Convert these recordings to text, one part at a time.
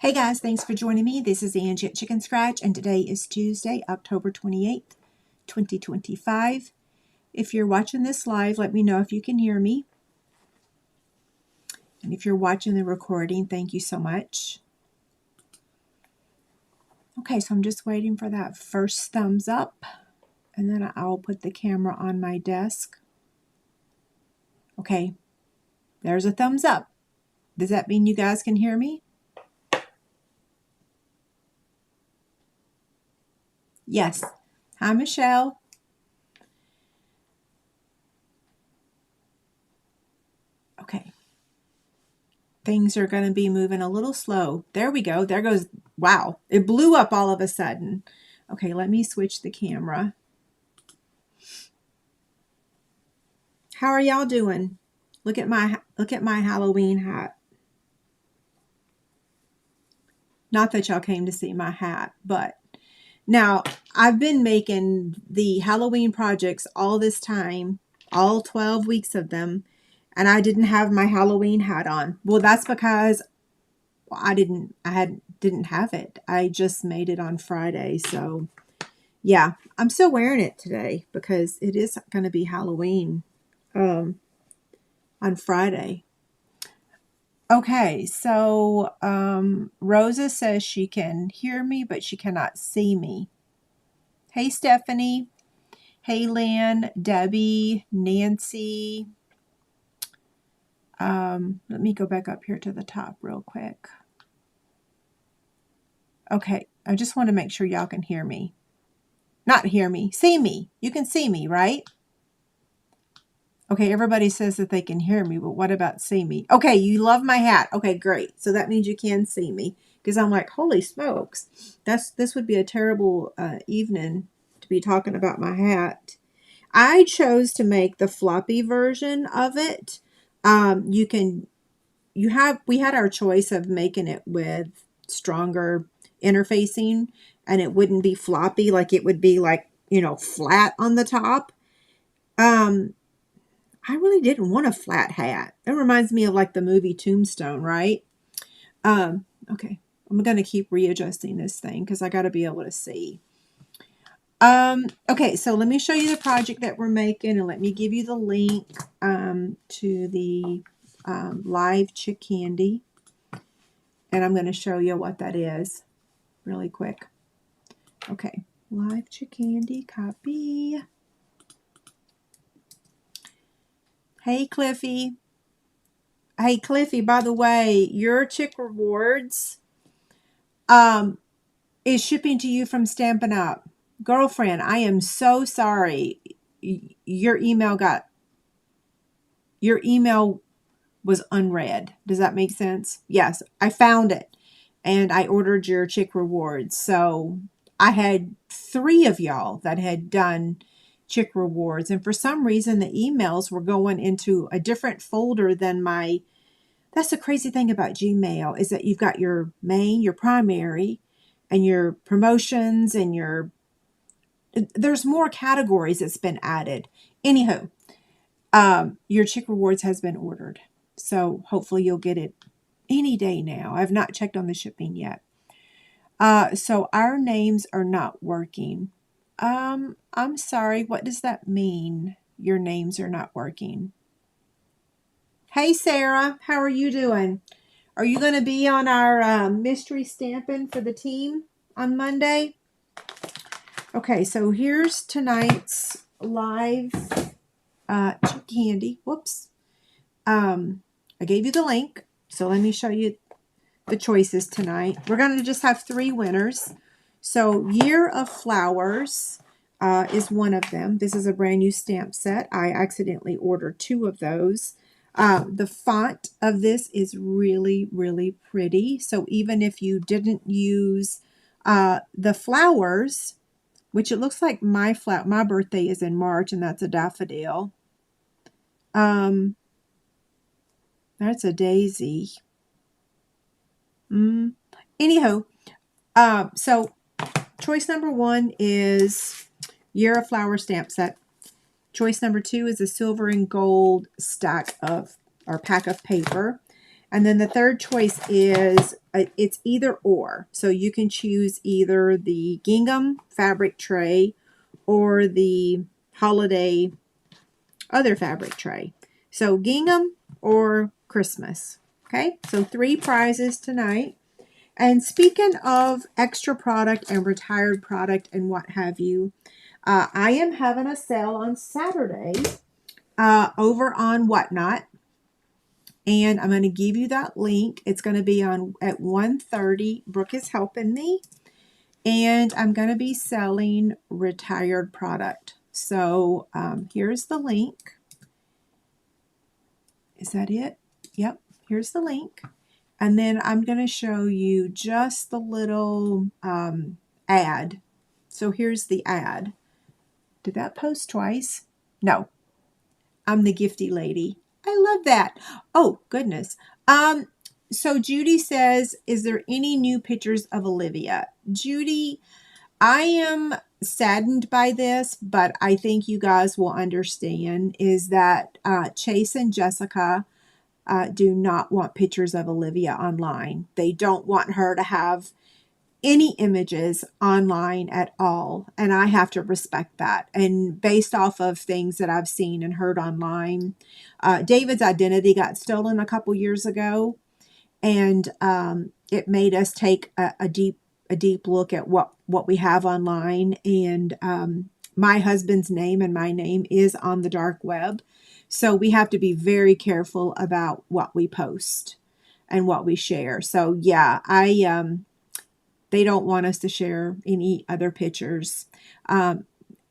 Hey guys, thanks for joining me. This is Angie at Chicken Scratch, and today is Tuesday, October 28th, 2025. If you're watching this live, let me know if you can hear me. And if you're watching the recording, thank you so much. Okay, so I'm just waiting for that first thumbs up, and then I'll put the camera on my desk. Okay, there's a thumbs up. Does that mean you guys can hear me? Yes. Hi, Michelle. Okay. Things are going to be moving a little slow. There we go. There goes. Wow. It blew up all of a sudden. Okay, let me switch the camera. How are y'all doing? Look at my Halloween hat. Not that y'all came to see my hat, but now I've been making the Halloween projects all this time, all 12 weeks of them, and I didn't have my Halloween hat on. Well, that's because I didn't have it. I just made it on Friday. So yeah, I'm still wearing it today because it is going to be Halloween on Friday. Okay, so Rosa says she can hear me, but she cannot see me. Hey, Stephanie. Hey, Lynn, Debbie, Nancy. Let me go back up here to the top real quick. Okay, I just want to make sure y'all can hear me. Not hear me, see me. You can see me, right? Okay, everybody says that they can hear me, but what about see me? Okay, you love my hat. Okay, great. So that means you can see me, because I'm like, holy smokes. This would be a terrible evening to be talking about my hat. I chose to make the floppy version of it. We had our choice of making it with stronger interfacing, and it wouldn't be floppy, like it would be like, flat on the top. I really didn't want a flat hat. It reminds me of like the movie Tombstone, right? Okay, I'm going to keep readjusting this thing because I got to be able to see. Okay, so let me show you the project that we're making, and let me give you the link to the live chick candy. And I'm going to show you what that is really quick. Okay, live chick candy, copy. Hey, Cliffy. Hey, Cliffy, by the way, your Chick Rewards is shipping to you from Stampin' Up. Girlfriend, I am so sorry. Your email was unread. Does that make sense? Yes, I found it, and I ordered your Chick Rewards. So I had 3 of y'all that had done Chick Rewards, and for some reason the emails were going into a different folder than my. That's the crazy thing about Gmail, is that you've got your main, your primary, and your promotions, and there's more categories that's been added. Anywho, your Chick Rewards has been ordered, so hopefully you'll get it any day now. I've not checked on the shipping yet. So our names are not working. I'm sorry. What does that mean? Your names are not working. Hey, Sarah. How are you doing? Are you going to be on our mystery stamping for the team on Monday? Okay, so here's tonight's live chick candy. Whoops. I gave you the link, so let me show you the choices tonight. We're going to just have 3 winners. So Year of Flowers is one of them. This is a brand new stamp set. I accidentally ordered 2 of those. The font of this is really, really pretty. So even if you didn't use the flowers, which it looks like my birthday is in March, and that's a daffodil. That's a daisy. Anyhow, so choice number 1 is Year of Flower stamp set. Choice number 2 is a silver and gold pack of paper. And then the third choice is it's either or. So you can choose either the gingham fabric tray or the holiday other fabric tray. So gingham or Christmas. Okay, so 3 prizes tonight. And speaking of extra product and retired product and what have you, I am having a sale on Saturday over on Whatnot. And I'm going to give you that link. It's going to be on at 1:30. Brooke is helping me. And I'm going to be selling retired product. So here's the link. Is that it? Yep, here's the link. And then I'm going to show you just the little ad. So here's the ad. Did that post twice? No. I'm the gifty lady. I love that. Oh, goodness. So Judy says, is there any new pictures of Olivia? Judy, I am saddened by this, but I think you guys will understand is that Chase and Jessica do not want pictures of Olivia online. They don't want her to have any images online at all, and I have to respect that. And based off of things that I've seen and heard online, David's identity got stolen a couple years ago, and it made us take a deep look at what we have online. And my husband's name and my name is on the dark web, so we have to be very careful about what we post and what we share. So yeah, they don't want us to share any other pictures.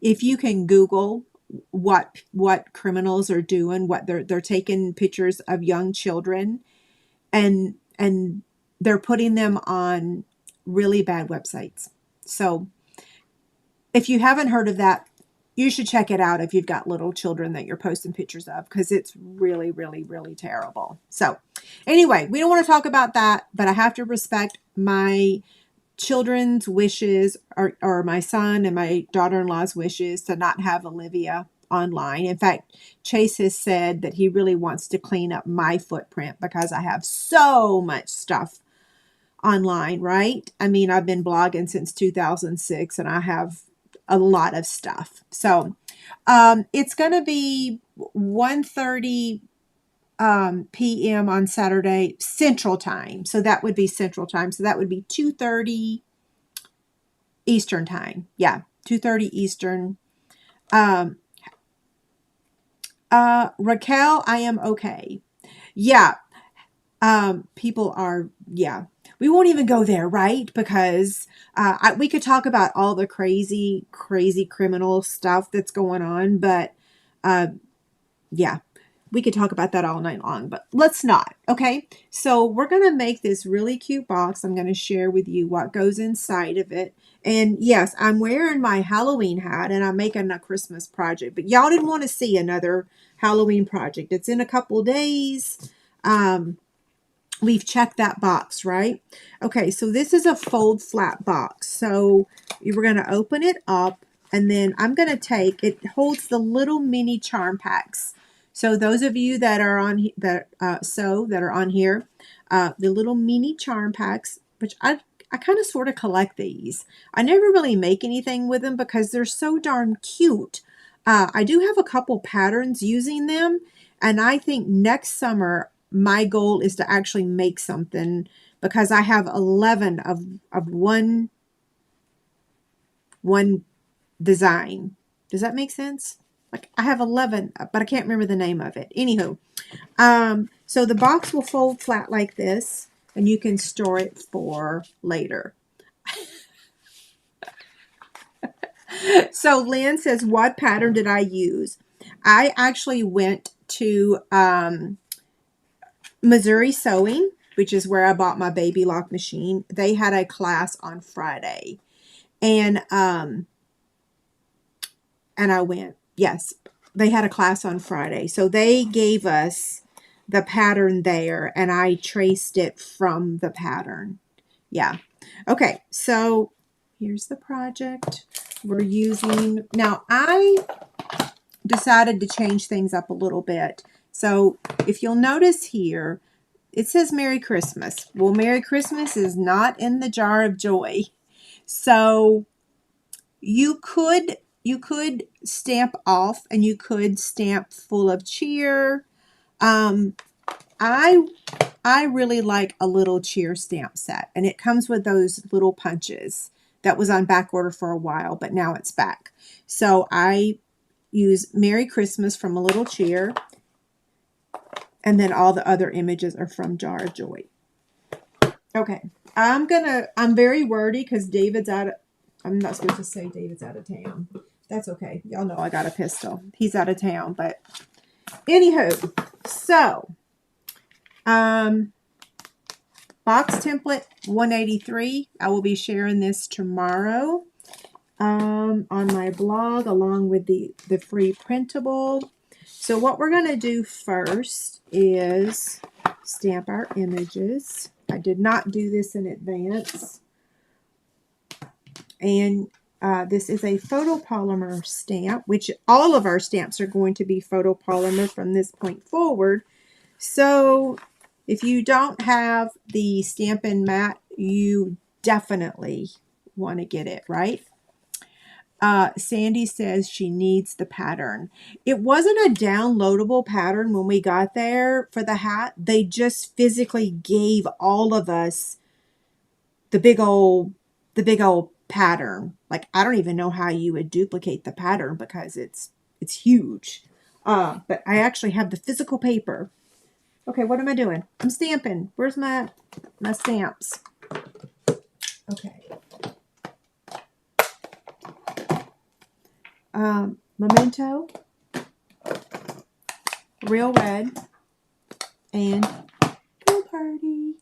If you can Google what criminals are doing, what they're taking pictures of young children and they're putting them on really bad websites. So if you haven't heard of that, you should check it out if you've got little children that you're posting pictures of, because it's really, really, really terrible. So anyway, we don't want to talk about that, but I have to respect my children's wishes or my son and my daughter-in-law's wishes to not have Olivia online. In fact, Chase has said that he really wants to clean up my footprint because I have so much stuff online, right? I mean, I've been blogging since 2006 and I have a lot of stuff. So it's going to be 1:30 p.m. on Saturday Central Time. So that would be Central Time. So that would be 2:30 Eastern Time. Yeah, 2:30 Eastern. Raquel, I am okay. Yeah. People are, yeah. We won't even go there, right? Because we could talk about all the crazy, crazy criminal stuff that's going on. But yeah, we could talk about that all night long, but let's not. Okay, so we're going to make this really cute box. I'm going to share with you what goes inside of it. And yes, I'm wearing my Halloween hat and I'm making a Christmas project, but y'all didn't want to see another Halloween project. It's in a couple days. We've checked that box, right? Okay, so this is a fold flat box. So we're going to open it up, and then I'm going to take, it holds the little mini charm packs. So those of you that are on that are on here, the little mini charm packs, which I kind of sort of collect these. I never really make anything with them because they're so darn cute. I do have a couple patterns using them, and I think next summer my goal is to actually make something, because I have 11 of one design. Does that make sense? Like I have 11, but I can't remember the name of it. Anywho, so the box will fold flat like this, and you can store it for later. So Lynn says, what pattern did I use? I actually went to Missouri Sewing, which is where I bought my baby lock machine. They had a class on Friday, and I went. Yes, they had a class on Friday, so they gave us the pattern there, and I traced it from the pattern. Yeah. Okay, so here's the project we're using. Now, I decided to change things up a little bit. So if you'll notice here, it says Merry Christmas. Well, Merry Christmas is not in the jar of joy. So you could stamp off, and you could stamp full of cheer. I really like a little cheer stamp set, and it comes with those little punches. That was on back order for a while, but now it's back. So I use Merry Christmas from a little cheer, and then all the other images are from Jar of Joy. Okay, I'm very wordy because David's I'm not supposed to say David's out of town. That's okay. Y'all know I got a pistol. He's out of town, but anywho, so box template 183. I will be sharing this tomorrow on my blog along with the free printable. So what we're going to do first is stamp our images. I did not do this in advance. And this is a photopolymer stamp, which all of our stamps are going to be photopolymer from this point forward. So if you don't have the Stampin' Mat, you definitely want to get it, right? Sandy says she needs the pattern. It wasn't a downloadable pattern when we got there for the hat. They just physically gave all of us the big old pattern. Like, I don't even know how you would duplicate the pattern because it's huge. But I actually have the physical paper. Okay, what am I doing? I'm stamping. Where's my stamps? Okay. Memento, Real Red, and Pool Party.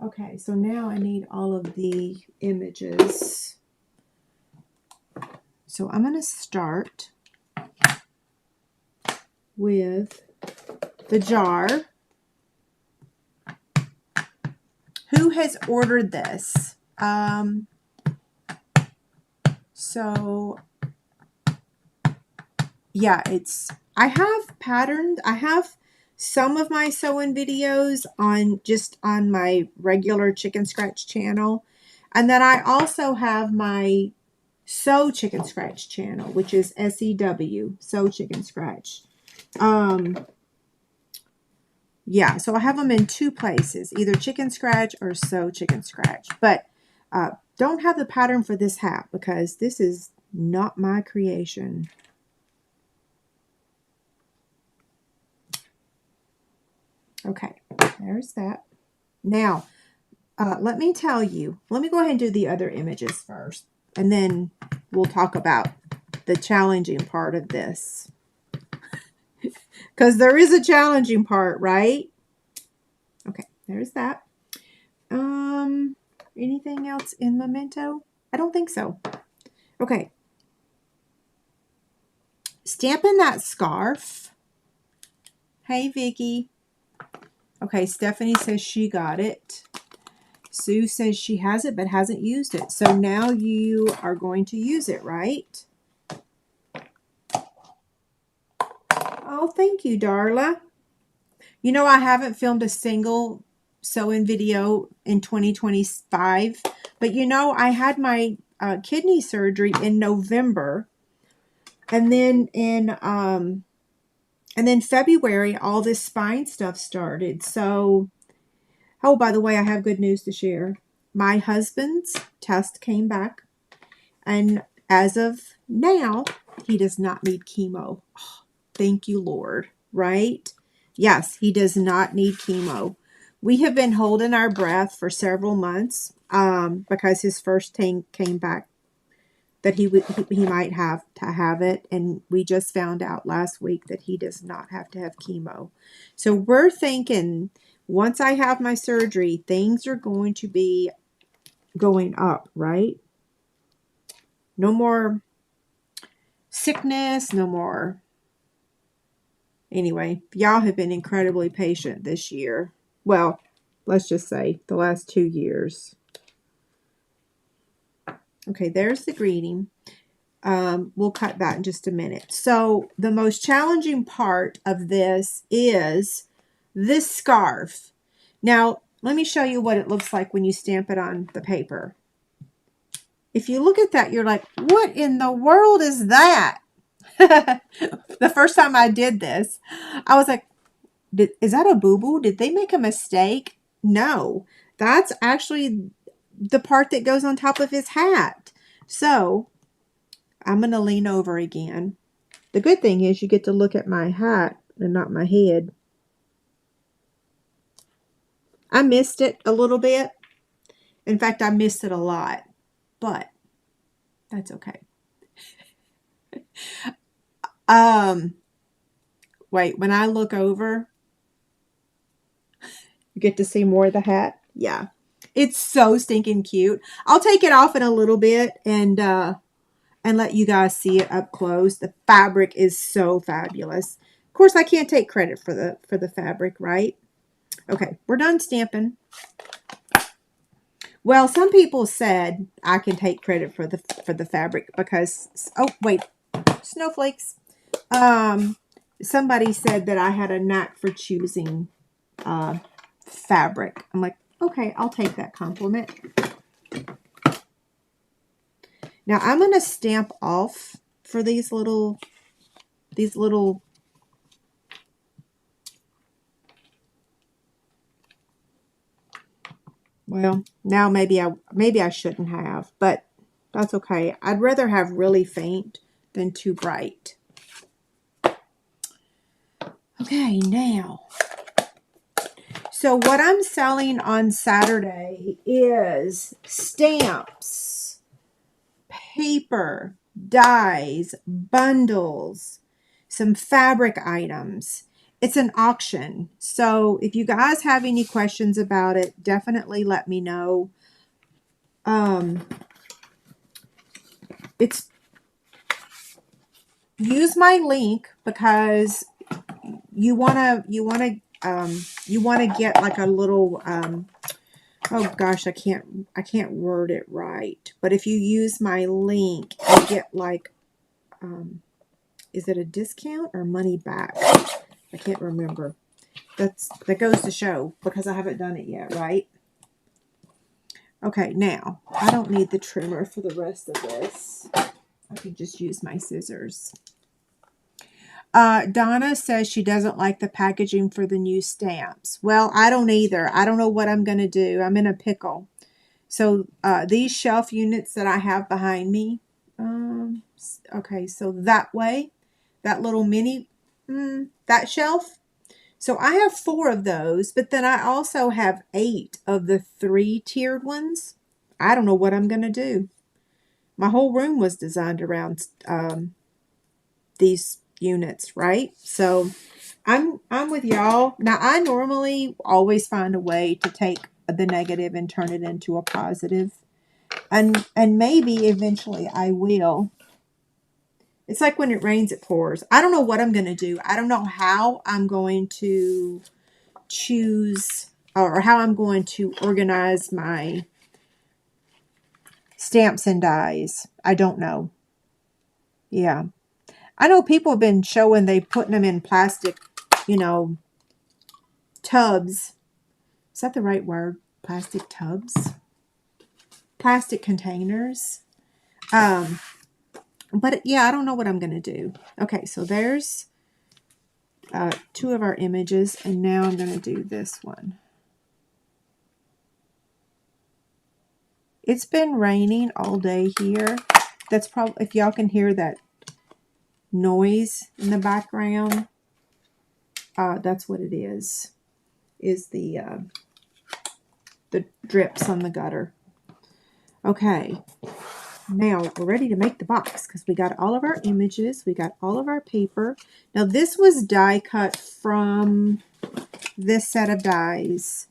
Okay, so now I need all of the images. So I'm going to start with the jar. Who has ordered this? So yeah, I have patterned. I have some of my sewing videos on my regular Chicken Scratch channel. And then I also have my Sew Chicken Scratch channel, which is SEW, Sew Chicken Scratch. Yeah, so I have them in two places, either Chicken Scratch or Sew Chicken Scratch. But don't have the pattern for this hat because this is not my creation. Okay, there's that. Now, let me tell you, let me go ahead and do the other images first, and then we'll talk about the challenging part of this. Because there is a challenging part, right? Okay, there's that. Anything else in Memento? I don't think so. Okay. Stamping that scarf. Hey, Vicki. Okay, Stephanie says she got it. Sue says she has it but hasn't used it. So now you are going to use it, right? Oh, thank you, Darla. You know, I haven't filmed a single sewing video in 2025, but you know, I had my kidney surgery in November, and then in February all this spine stuff started. So, oh, by the way, I have good news to share. My husband's test came back, and as of now, he does not need chemo. Oh, thank you, Lord, right? Yes, he does not need chemo. We have been holding our breath for several months because his first tank came back that he might have to have it, and we just found out last week that he does not have to have chemo. So we're thinking once I have my surgery, things are going to be going up, right? No more sickness, no more. Anyway, y'all have been incredibly patient this year. Well, let's just say the last 2 years. Okay, there's the greeting. We'll cut that in just a minute. So the most challenging part of this is this scarf. Now, let me show you what it looks like when you stamp it on the paper. If you look at that, you're like, what in the world is that? The first time I did this, I was like, is that a boo-boo? Did they make a mistake? No, that's actually the part that goes on top of his hat. So I'm going to lean over again. The good thing is you get to look at my hat and not my head. I missed it a little bit. In fact, I missed it a lot, but that's okay. Wait, when I look over, you get to see more of the hat. Yeah. It's so stinking cute. I'll take it off in a little bit and let you guys see it up close. The fabric is so fabulous. Of course, I can't take credit for the fabric, right? Okay, we're done stamping. Well, some people said I can take credit for the fabric because, oh wait, snowflakes. Somebody said that I had a knack for choosing fabric. I'm like, okay, I'll take that compliment. Now I'm going to stamp off for these little, well, now maybe I shouldn't have, but that's okay. I'd rather have really faint than too bright. Okay, now, so what I'm selling on Saturday is stamps, paper, dies, bundles, some fabric items. It's an auction. So if you guys have any questions about it, definitely let me know. Use my link because you wanna get like a little oh gosh, I can't word it right. But if you use my link, you get like is it a discount or money back? I can't remember. That goes to show because I haven't done it yet, right? Okay, now I don't need the trimmer for the rest of this. I can just use my scissors. Donna says she doesn't like the packaging for the new stamps. Well, I don't either. I don't know what I'm going to do. I'm in a pickle. So these shelf units that I have behind me, okay, so that way, that little mini, that shelf. So I have 4 of those, but then I also have 8 of the 3-tiered ones. I don't know what I'm going to do. My whole room was designed around these units, right? So I'm with y'all. Now I normally always find a way to take the negative and turn it into a positive. And maybe eventually I will. It's like when it rains, it pours. I don't know what I'm going to do. I don't know how I'm going to choose or how I'm going to organize my stamps and dies. I don't know. Yeah. I know people have been showing they putting them in plastic, tubs. Is that the right word? Plastic tubs? Plastic containers. But yeah, I don't know what I'm going to do. Okay, so there's 2 of our images, and now I'm going to do this one. It's been raining all day here. That's probably, if y'all can hear that noise in the background, that's what it is the drips on the gutter. Okay, now we're ready to make the box because we got all of our images, we got all of our paper. Now this was die cut from this set of dies,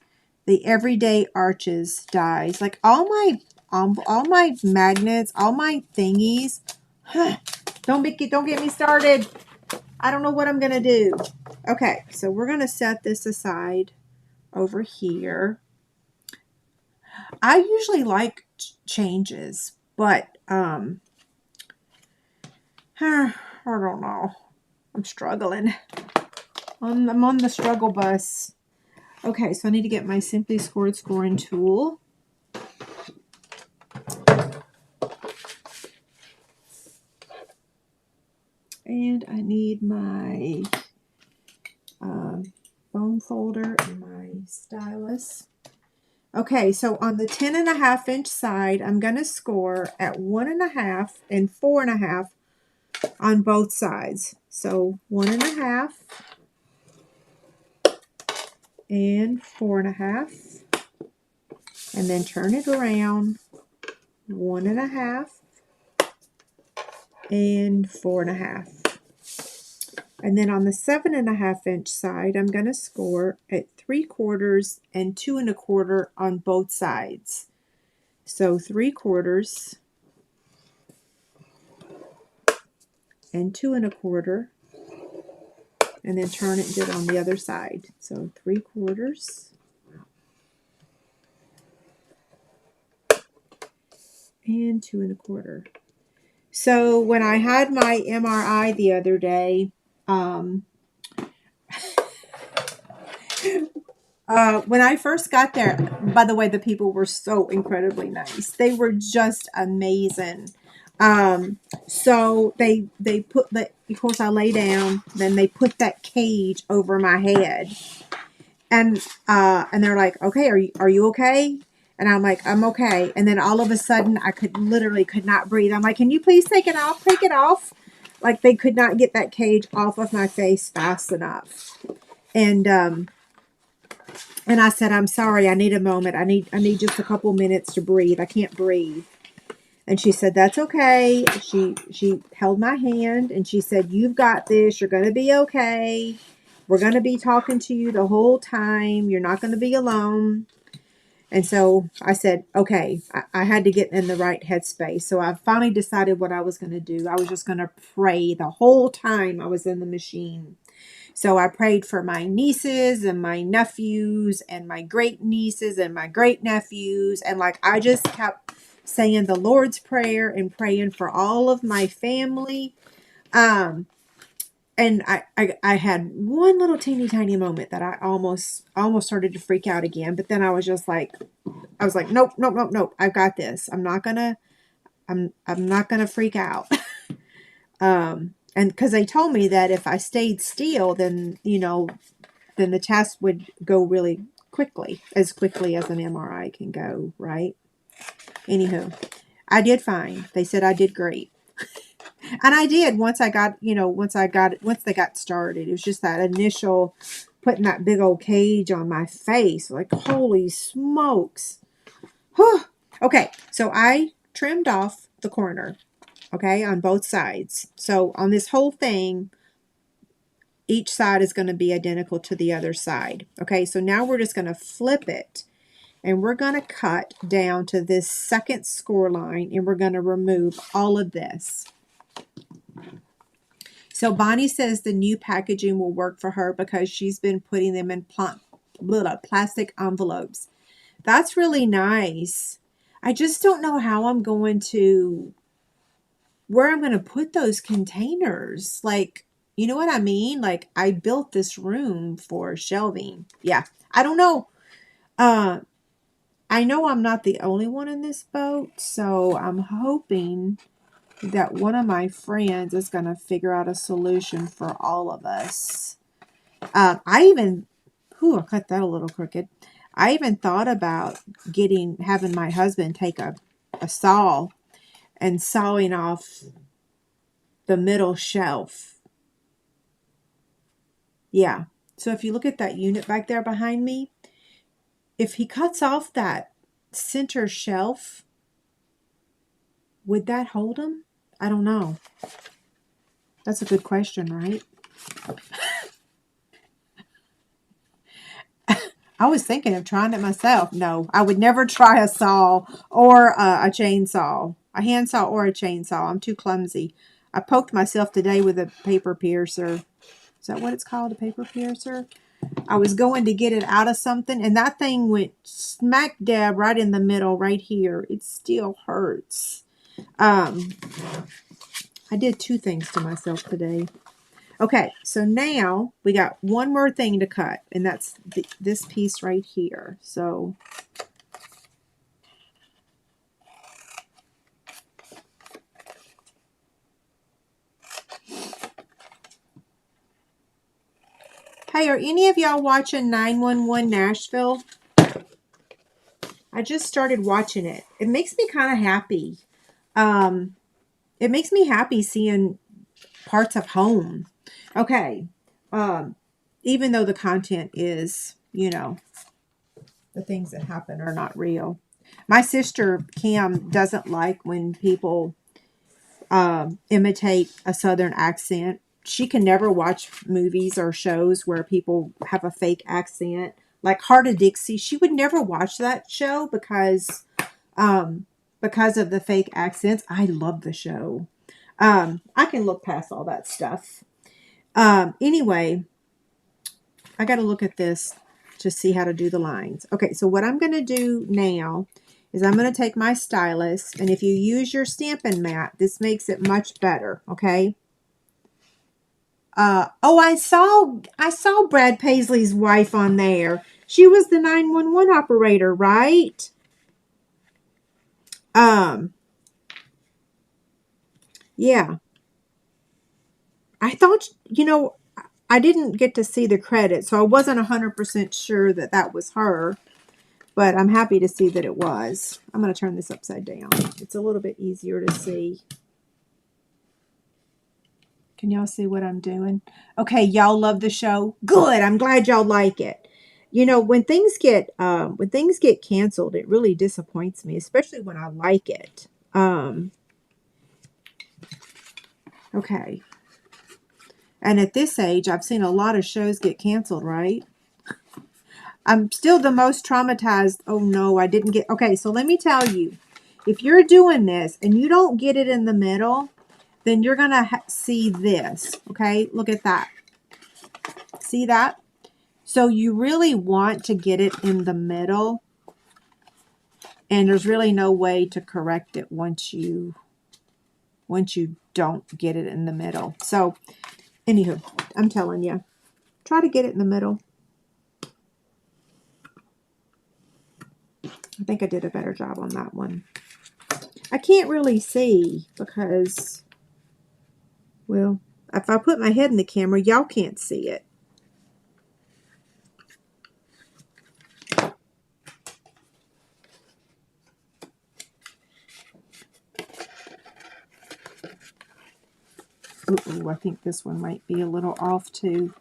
the Everyday Arches dies. Like all my magnets, all my thingies. Don't get me started. I don't know what I'm gonna do. Okay, so we're gonna set this aside over here. I usually like changes, but I don't know. I'm struggling. I'm on the struggle bus. Okay, so I need to get my Simply Scored scoring tool. And I need my bone folder and my stylus. Okay, so on the 10.5-inch side, I'm going to score at 1.5 and 4.5 on both sides. So 1.5 and 4.5, and then turn it around, 1.5 and 4.5. And then on the 7.5-inch side, I'm going to score at 3/4 and 2 1/4 on both sides. So 3/4 and 2 1/4, and then turn it and do it on the other side. So 3/4 and 2 1/4. So when I had my MRI the other day, when I first got there, by the way, the people were so incredibly nice. They were just amazing. So they put the, of course I lay down, then they put that cage over my head, and they're like, okay, are you okay? And I'm like, I'm okay. And then all of a sudden I literally could not breathe. I'm like, can you please take it off? Take it off. Like they could not get that cage off of my face fast enough. And I said, I'm sorry, I need a moment. I need just a couple minutes to breathe. I can't breathe. And she said, that's okay. She held my hand and she said, you've got this. You're going to be okay. We're going to be talking to you the whole time. You're not going to be alone. And so I said, okay, I had to get in the right headspace. So I finally decided what I was going to do. I was just going to pray the whole time I was in the machine. So I prayed for my nieces and my nephews and my great nieces and my great nephews. And like, I just kept saying the Lord's Prayer and praying for all of my family. And I had one little teeny tiny moment that I almost started to freak out again. But then I was just like, nope. I've got this. I'm not gonna freak out. And because they told me that if I stayed still, then, then the test would go really quickly as an MRI can go, right? Anywho, I did fine. They said I did great. And I did once they got started. It was just that initial putting that big old cage on my face. Like, holy smokes. Whew. Okay, so I trimmed off the corner, okay, on both sides. So on this whole thing, each side is going to be identical to the other side. Okay, so now we're just going to flip it. And we're going to cut down to this second score line, and we're going to remove all of this. So Bonnie says the new packaging will work for her because she's been putting them in plastic envelopes. That's really nice. I just don't know how I'm going to, where I'm going to put those containers. Like, you know what I mean? Like, I built this room for shelving. Yeah, I don't know. I know I'm not the only one in this boat, so I'm hoping that one of my friends is going to figure out a solution for all of us. I cut that a little crooked. I even thought about having my husband take a saw and sawing off the middle shelf. Yeah. So if you look at that unit back there behind me, if he cuts off that center shelf, would that hold him? I don't know. That's a good question, right? I was thinking of trying it myself. No, I would never try a saw or a chainsaw, a handsaw or a chainsaw. I'm too clumsy. I poked myself today with a paper piercer. Is that what it's called, a paper piercer? I was going to get it out of something, and that thing went smack dab right in the middle, right here. It still hurts. I did two things to myself today. Okay, so now we got one more thing to cut, and that's this piece right here. So hey, are any of y'all watching 911 Nashville? I just started watching it. It makes me kind of happy. It makes me happy seeing parts of home. Okay. Even though the content is, you know, the things that happen are not real. My sister Cam doesn't like when people imitate a Southern accent. She can never watch movies or shows where people have a fake accent. Like Heart of Dixie, she would never watch that show because of the fake accents. I love the show. I can look past all that stuff. Anyway, I got to look at this to see how to do the lines. Okay, so what I'm going to do now is I'm going to take my stylus, and if you use your Stampin' mat, this makes it much better, okay? Oh, I saw Brad Paisley's wife on there. She was the 911 operator, right? Yeah. I thought, you know, I didn't get to see the credit, so I wasn't 100% sure that that was her. But I'm happy to see that it was. I'm going to turn this upside down. It's a little bit easier to see. Can y'all see what I'm doing? Okay, y'all love the show? Good. I'm glad y'all like it. You know, when things get canceled, it really disappoints me, especially when I like it. Okay. And at this age, I've seen a lot of shows get canceled, right? I'm still the most traumatized. Oh no, I didn't get. Okay, so let me tell you, if you're doing this and you don't get it in the middle, then you're going to see this. Okay, look at that. See that? So you really want to get it in the middle, and there's really no way to correct it once you don't get it in the middle. So anywho, I'm telling you, try to get it in the middle. I think I did a better job on that one. I can't really see because, well, if I put my head in the camera, y'all can't see it. Ooh, I think this one might be a little off too.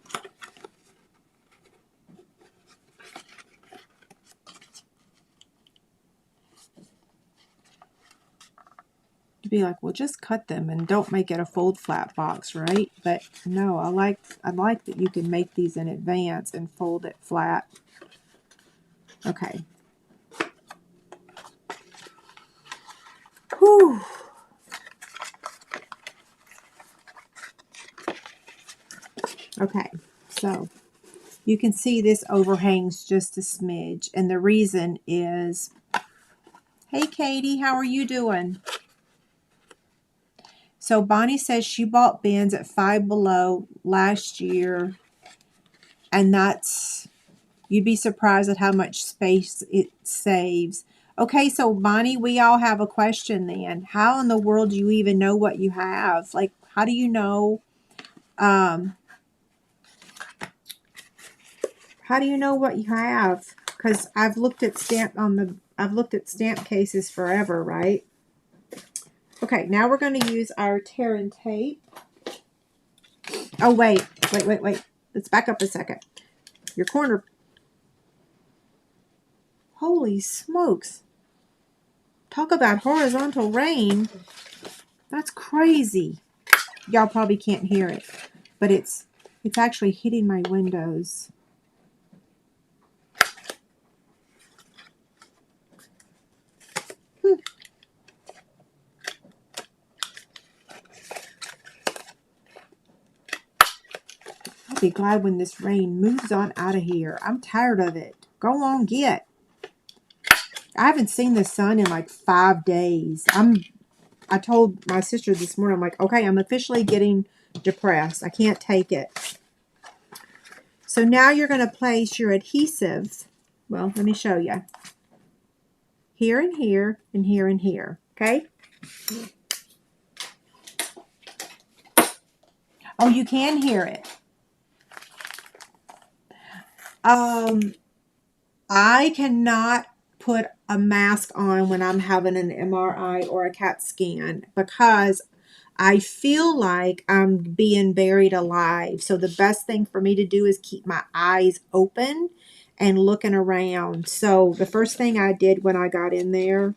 To be like, well, just cut them and don't make it a fold flat box, right? But no, I like that you can make these in advance and fold it flat. Okay. Whew. Okay, so you can see this overhangs just a smidge, and the reason is, hey Katie, how are you doing? So Bonnie says she bought bins at Five Below last year, and you'd be surprised at how much space it saves. Okay, so Bonnie, we all have a question then. How in the world do you even know what you have? Like, how do you know? How do you know what you have? Because I've looked at stamp cases forever, right? Okay, now we're going to use our tear and tape. Oh, wait. Let's back up a second. Your corner. Holy smokes. Talk about horizontal rain. That's crazy. Y'all probably can't hear it, but it's actually hitting my windows. I'll be glad when this rain moves on out of here. I'm tired of it. Go on, get. I haven't seen the sun in like 5 days. I told my sister this morning, I'm like, okay, I'm officially getting depressed. I can't take it. So now you're going to place your adhesive. Well, let me show you. Here and here and here and here. Okay? Oh, you can hear it. I cannot put a mask on when I'm having an MRI or a CAT scan because I feel like I'm being buried alive. So the best thing for me to do is keep my eyes open and looking around. So the first thing I did when I got in there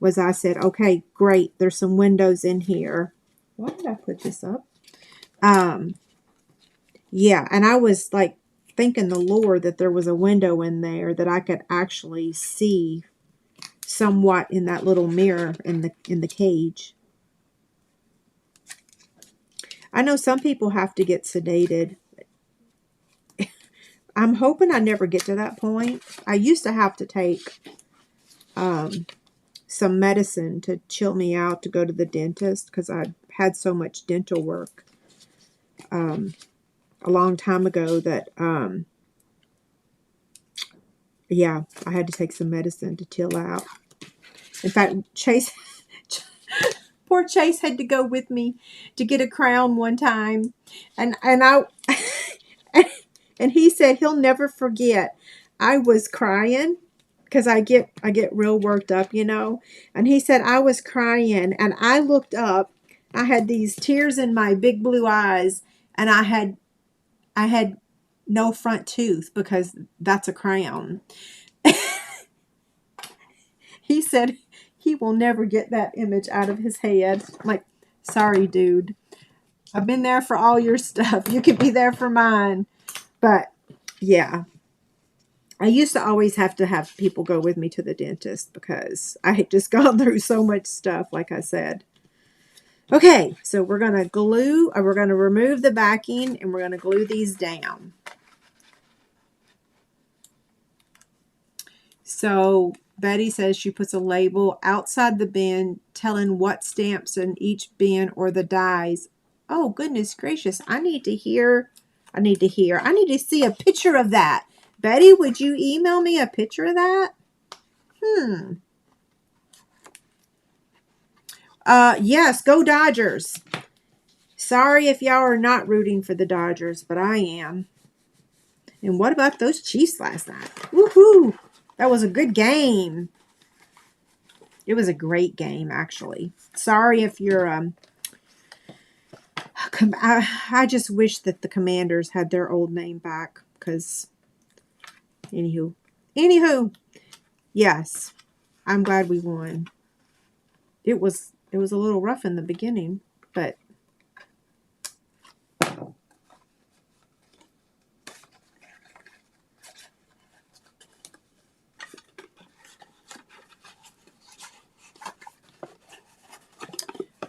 was I said, okay, great. There's some windows in here. Why did I put this up? Yeah, and I was like thanking the Lord that there was a window in there that I could actually see somewhat in that little mirror in the cage. I know some people have to get sedated. I'm hoping I never get to that point. I used to have to take some medicine to chill me out to go to the dentist because I had so much dental work a long time ago that yeah, I had to take some medicine to chill out. In fact, Chase, poor Chase had to go with me to get a crown one time, and I, and he said he'll never forget. I was crying because I get real worked up, you know, and he said I was crying, and I looked up. I had these tears in my big blue eyes, and I had no front tooth because that's a crown. He said he will never get that image out of his head. I'm like, sorry, dude. I've been there for all your stuff. You can be there for mine. But, yeah. I used to always have to have people go with me to the dentist because I had just gone through so much stuff, like I said. Okay, so we're going to glue, or we're going to remove the backing, and we're going to glue these down. So Betty says she puts a label outside the bin telling what stamps in each bin or the dies. Oh, goodness gracious. I need to see a picture of that. Betty, would you email me a picture of that? Yes, go Dodgers. Sorry if y'all are not rooting for the Dodgers, but I am. And what about those Chiefs last night? Woohoo! That was a good game. It was a great game, actually. Sorry if you're, I just wish that the Commanders had their old name back, because, anywho, yes, I'm glad we won. It was a little rough in the beginning, but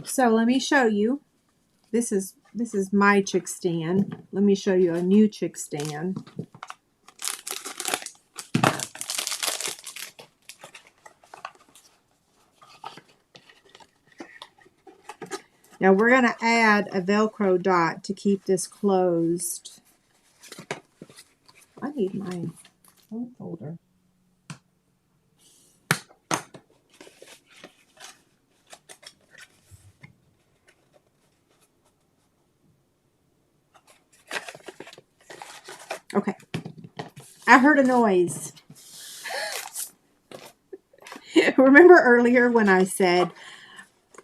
so let me show you. This is my chick stand. Let me show you a new chick stand. Now we're going to add a Velcro dot to keep this closed. I need my phone folder. Okay. I heard a noise. Remember earlier when I said,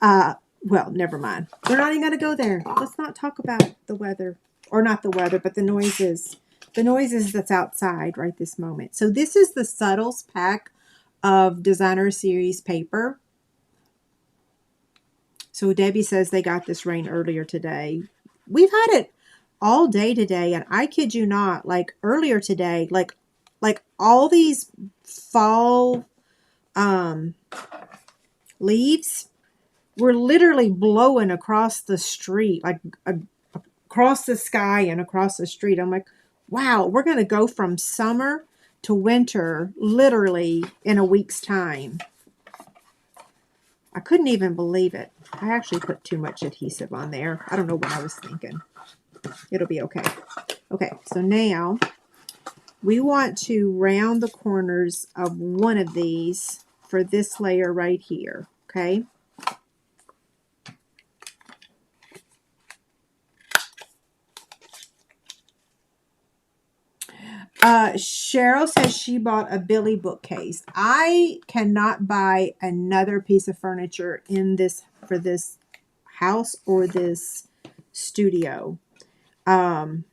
well, never mind. We're not even going to go there. Let's not talk about the weather. Or not the weather, but the noises. The noises that's outside right this moment. So this is the Subtles pack of Designer Series paper. So Debbie says they got this rain earlier today. We've had it all day today, and I kid you not, like earlier today, like all these fall leaves were literally blowing across the street, like across the sky and across the street. I'm like, wow, we're going to go from summer to winter literally in a week's time. I couldn't even believe it. I actually put too much adhesive on there. I don't know what I was thinking. It'll be okay. Okay, so now we want to round the corners of one of these for this layer right here, okay? Cheryl says she bought a Billy bookcase. I cannot buy another piece of furniture in this for this house or this studio. You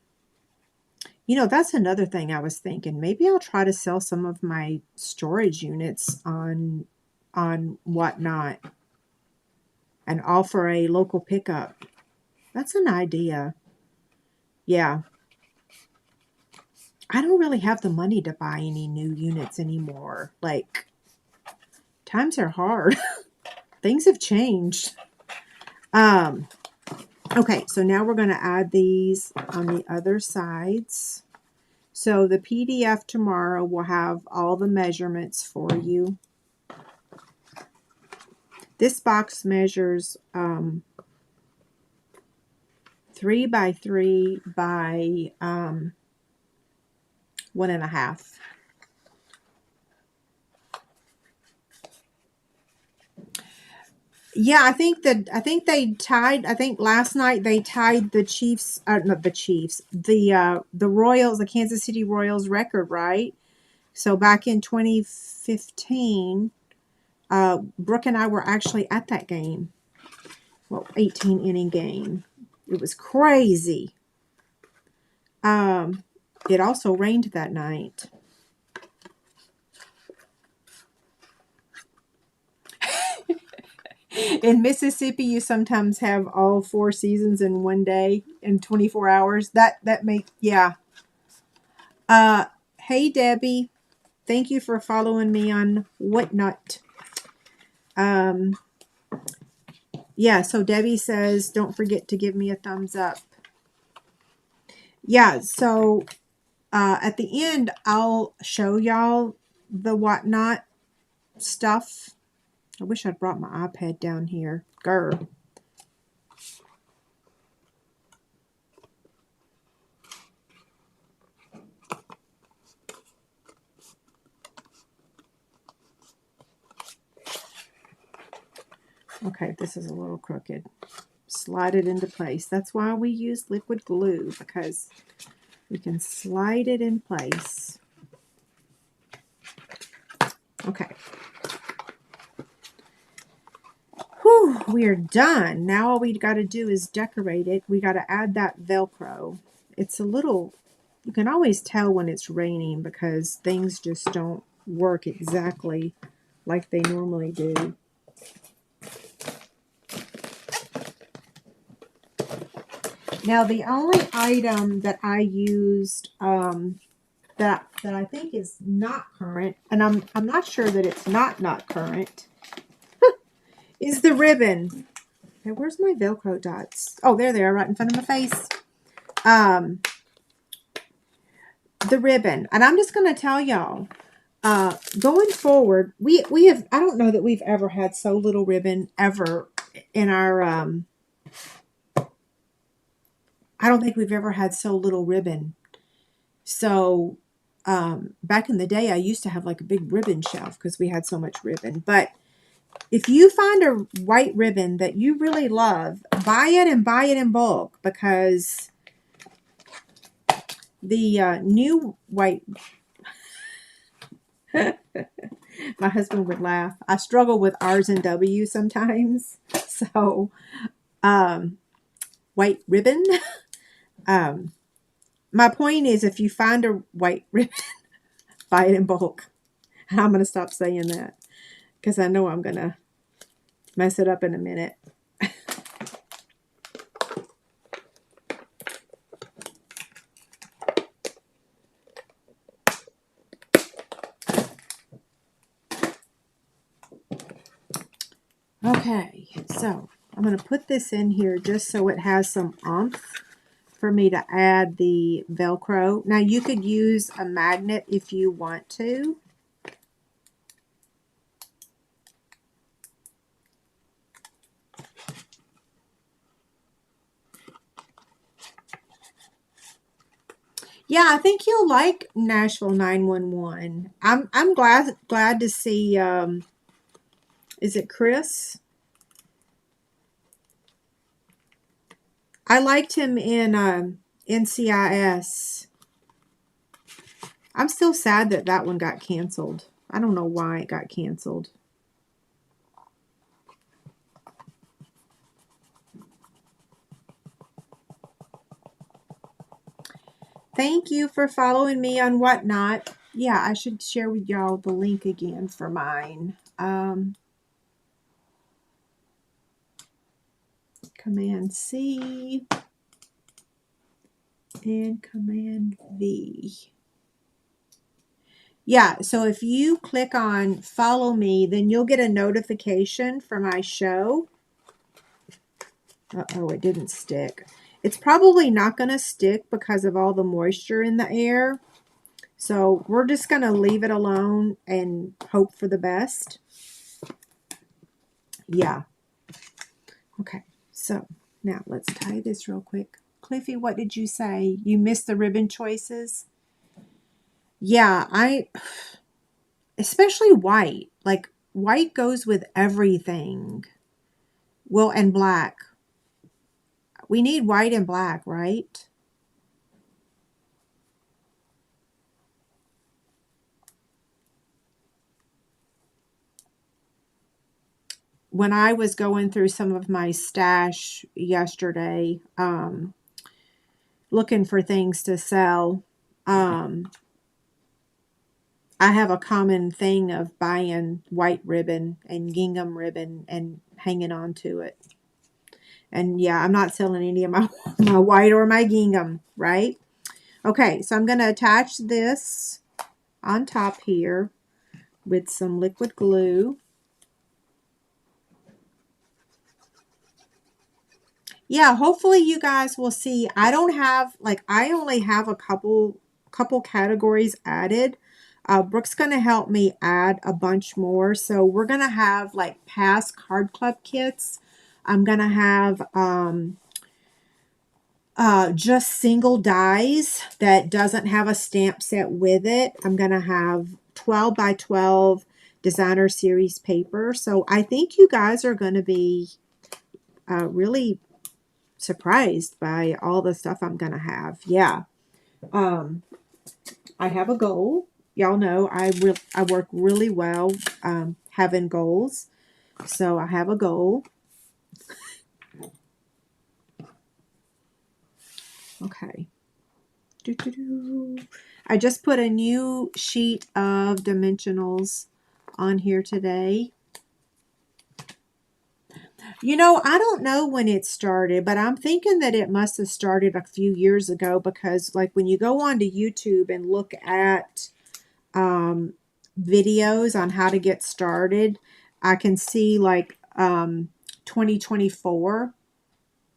know, that's another thing I was thinking. Maybe I'll try to sell some of my storage units on Whatnot and offer a local pickup. That's an idea. Yeah. I don't really have the money to buy any new units anymore. Like, times are hard. Things have changed. Okay, so now we're going to add these on the other sides. So the PDF tomorrow will have all the measurements for you. This box measures 3 by 3 by 1.5. Yeah, I think they tied. I think last night they tied the Chiefs, not the Chiefs, the Royals, the Kansas City Royals record, right? So back in 2015, Brooke and I were actually at that game. Well, 18 inning game. It was crazy. It also rained that night. In Mississippi, you sometimes have all 4 seasons in one day in 24 hours. That yeah. Hey Debbie, thank you for following me on Whatnot. Yeah, so Debbie says, don't forget to give me a thumbs up. Yeah, so at the end, I'll show y'all the Whatnot stuff. I wish I'd brought my iPad down here. Grr. Okay, this is a little crooked. Slide it into place. That's why we use liquid glue, because we can slide it in place. Okay. Whew, we are done. Now all we got to do is decorate it. We got to add that Velcro. It's a little, you can always tell when it's raining because things just don't work exactly like they normally do. Now the only item that I used that I think is not current, and I'm not sure that it's not current, is the ribbon. Okay, where's my Velcro dots? Oh, there they are, right in front of my face. The ribbon, and I'm just going to tell y'all, going forward, we have, I don't know that we've ever had so little ribbon ever in our, I don't think we've ever had so little ribbon. So, back in the day, I used to have like a big ribbon shelf because we had so much ribbon. But if you find a white ribbon that you really love, buy it and buy it in bulk, because the new white... My husband would laugh. I struggle with R's and W's sometimes. So, white ribbon. My point is, if you find a white ribbon, buy it in bulk. And I'm going to stop saying that because I know I'm going to mess it up in a minute. Okay, so I'm going to put this in here just so it has some oomph for me to add the Velcro. Now you could use a magnet if you want to. Yeah, I think you'll like Nashville 911. I'm glad to see is it Chris? I liked him in NCIS. I'm still sad that that one got canceled. I don't know why it got canceled. Thank you for following me on Whatnot. Yeah, I should share with y'all the link again for mine. Command C and Command V. Yeah, so if you click on follow me, then you'll get a notification for my show. Uh-oh, it didn't stick. It's probably not going to stick because of all the moisture in the air. So we're just going to leave it alone and hope for the best. Yeah. Okay, so now let's tie this real quick. Cliffy, what did you say? You missed the ribbon choices? Yeah, especially white. Like, white goes with everything. Well, and black. We need white and black, right? When I was going through some of my stash yesterday, looking for things to sell, I have a common thing of buying white ribbon and gingham ribbon and hanging on to it. And yeah, I'm not selling any of my, my white or my gingham, right? Okay, so I'm going to attach this on top here with some liquid glue. Yeah, hopefully you guys will see. I don't have, like, I only have a couple categories added. Brooke's going to help me add a bunch more. So we're going to have, like, past card club kits. I'm going to have just single dies that doesn't have a stamp set with it. I'm going to have 12 by 12 designer series paper. So I think you guys are going to be really surprised by all the stuff I'm going to have. Yeah. I have a goal. Y'all know I work really well having goals. So I have a goal. Okay. I just put a new sheet of dimensionals on here today. You know, I don't know when it started, but I'm thinking that it must have started a few years ago because, like, when you go onto YouTube and look at videos on how to get started, I can see, like, 2024.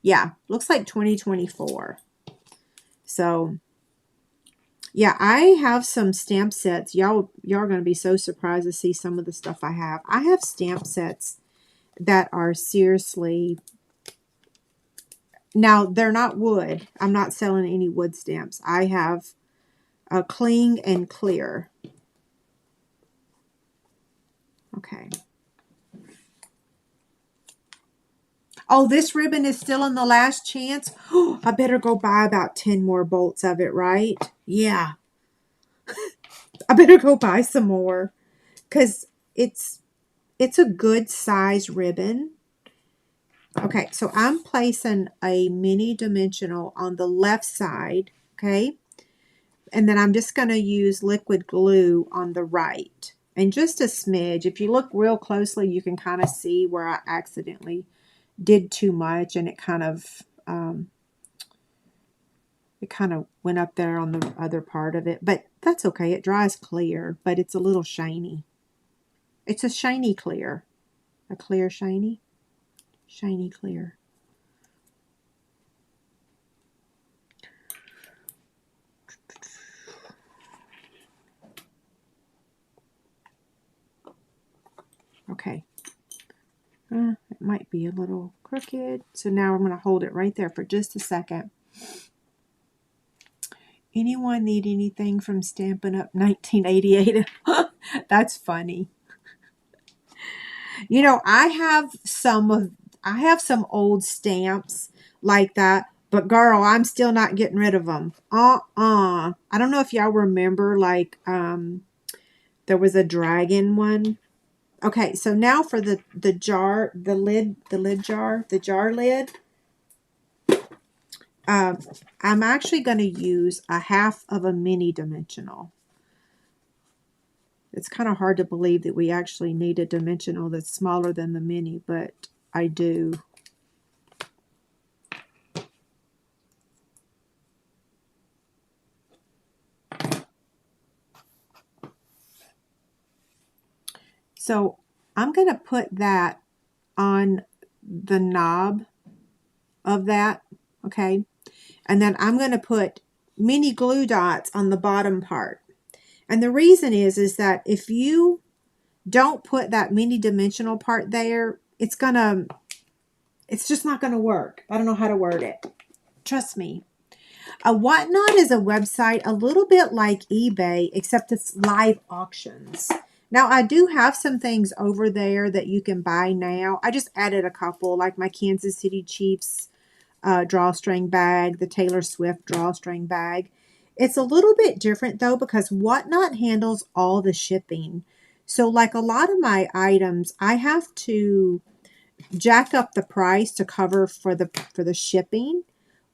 Yeah, looks like 2024. So, yeah, I have some stamp sets. Y'all are going to be so surprised to see some of the stuff I have. I have stamp sets that are seriously... Now, they're not wood. I'm not selling any wood stamps. I have a cling and clear. Okay. Oh, this ribbon is still in the last chance. Oh, I better go buy about 10 more bolts of it, right? Yeah. I better go buy some more because it's a good size ribbon. Okay, so I'm placing a mini dimensional on the left side, okay? And then I'm just going to use liquid glue on the right. And just a smidge. If you look real closely, you can kind of see where I accidentally did too much and it kind of went up there on the other part of it. But that's okay. It dries clear, but it's a little shiny. It's a shiny clear. A clear shiny. Shiny clear. Okay. It might be a little crooked. So now I'm going to hold it right there for just a second. Anyone need anything from Stampin' Up! 1988? That's funny. You know, I have some old stamps like that, but girl, I'm still not getting rid of them. I don't know if y'all remember, like, there was a dragon one. Okay, so now for the jar, the jar lid. I'm actually going to use a half of a mini dimensional. It's kind of hard to believe that we actually need a dimensional that's smaller than the mini, but I do. So I'm going to put that on the knob of that, okay? And then I'm going to put mini glue dots on the bottom part. And the reason is that if you don't put that mini dimensional part there, it's just not going to work. I don't know how to word it. Trust me. Whatnot is a website a little bit like eBay, except it's live auctions. Now, I do have some things over there that you can buy now. I just added a couple, like my Kansas City Chiefs drawstring bag, the Taylor Swift drawstring bag. It's a little bit different, though, because Whatnot handles all the shipping. So, like a lot of my items, I have to jack up the price to cover for the shipping.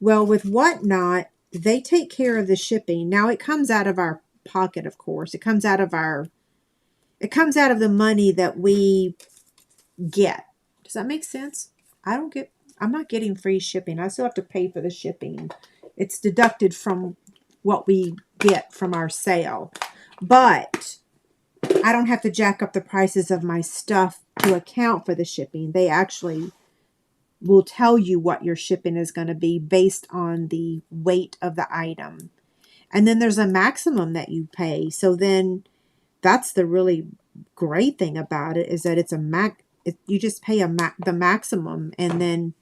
Well, with Whatnot, they take care of the shipping. Now, it comes out of our pocket, of course. It comes out of the money that we get. Does that make sense? I'm not getting free shipping. I still have to pay for the shipping. It's deducted from what we get from our sale. But I don't have to jack up the prices of my stuff to account for the shipping. They actually will tell you what your shipping is going to be based on the weight of the item. And then there's a maximum that you pay. So then that's the really great thing about it, is that it's you just pay the maximum, and then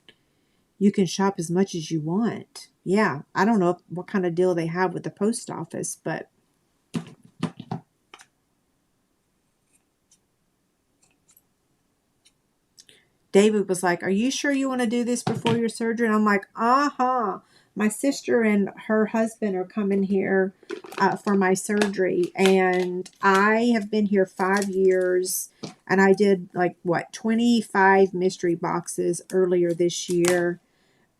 you can shop as much as you want. Yeah, I don't know what kind of deal they have with the post office, but David was like, "Are you sure you want to do this before your surgery?" And I'm like, "Uh-huh." My sister and her husband are coming here for my surgery, and I have been here 5 years, and I did 25 mystery boxes earlier this year.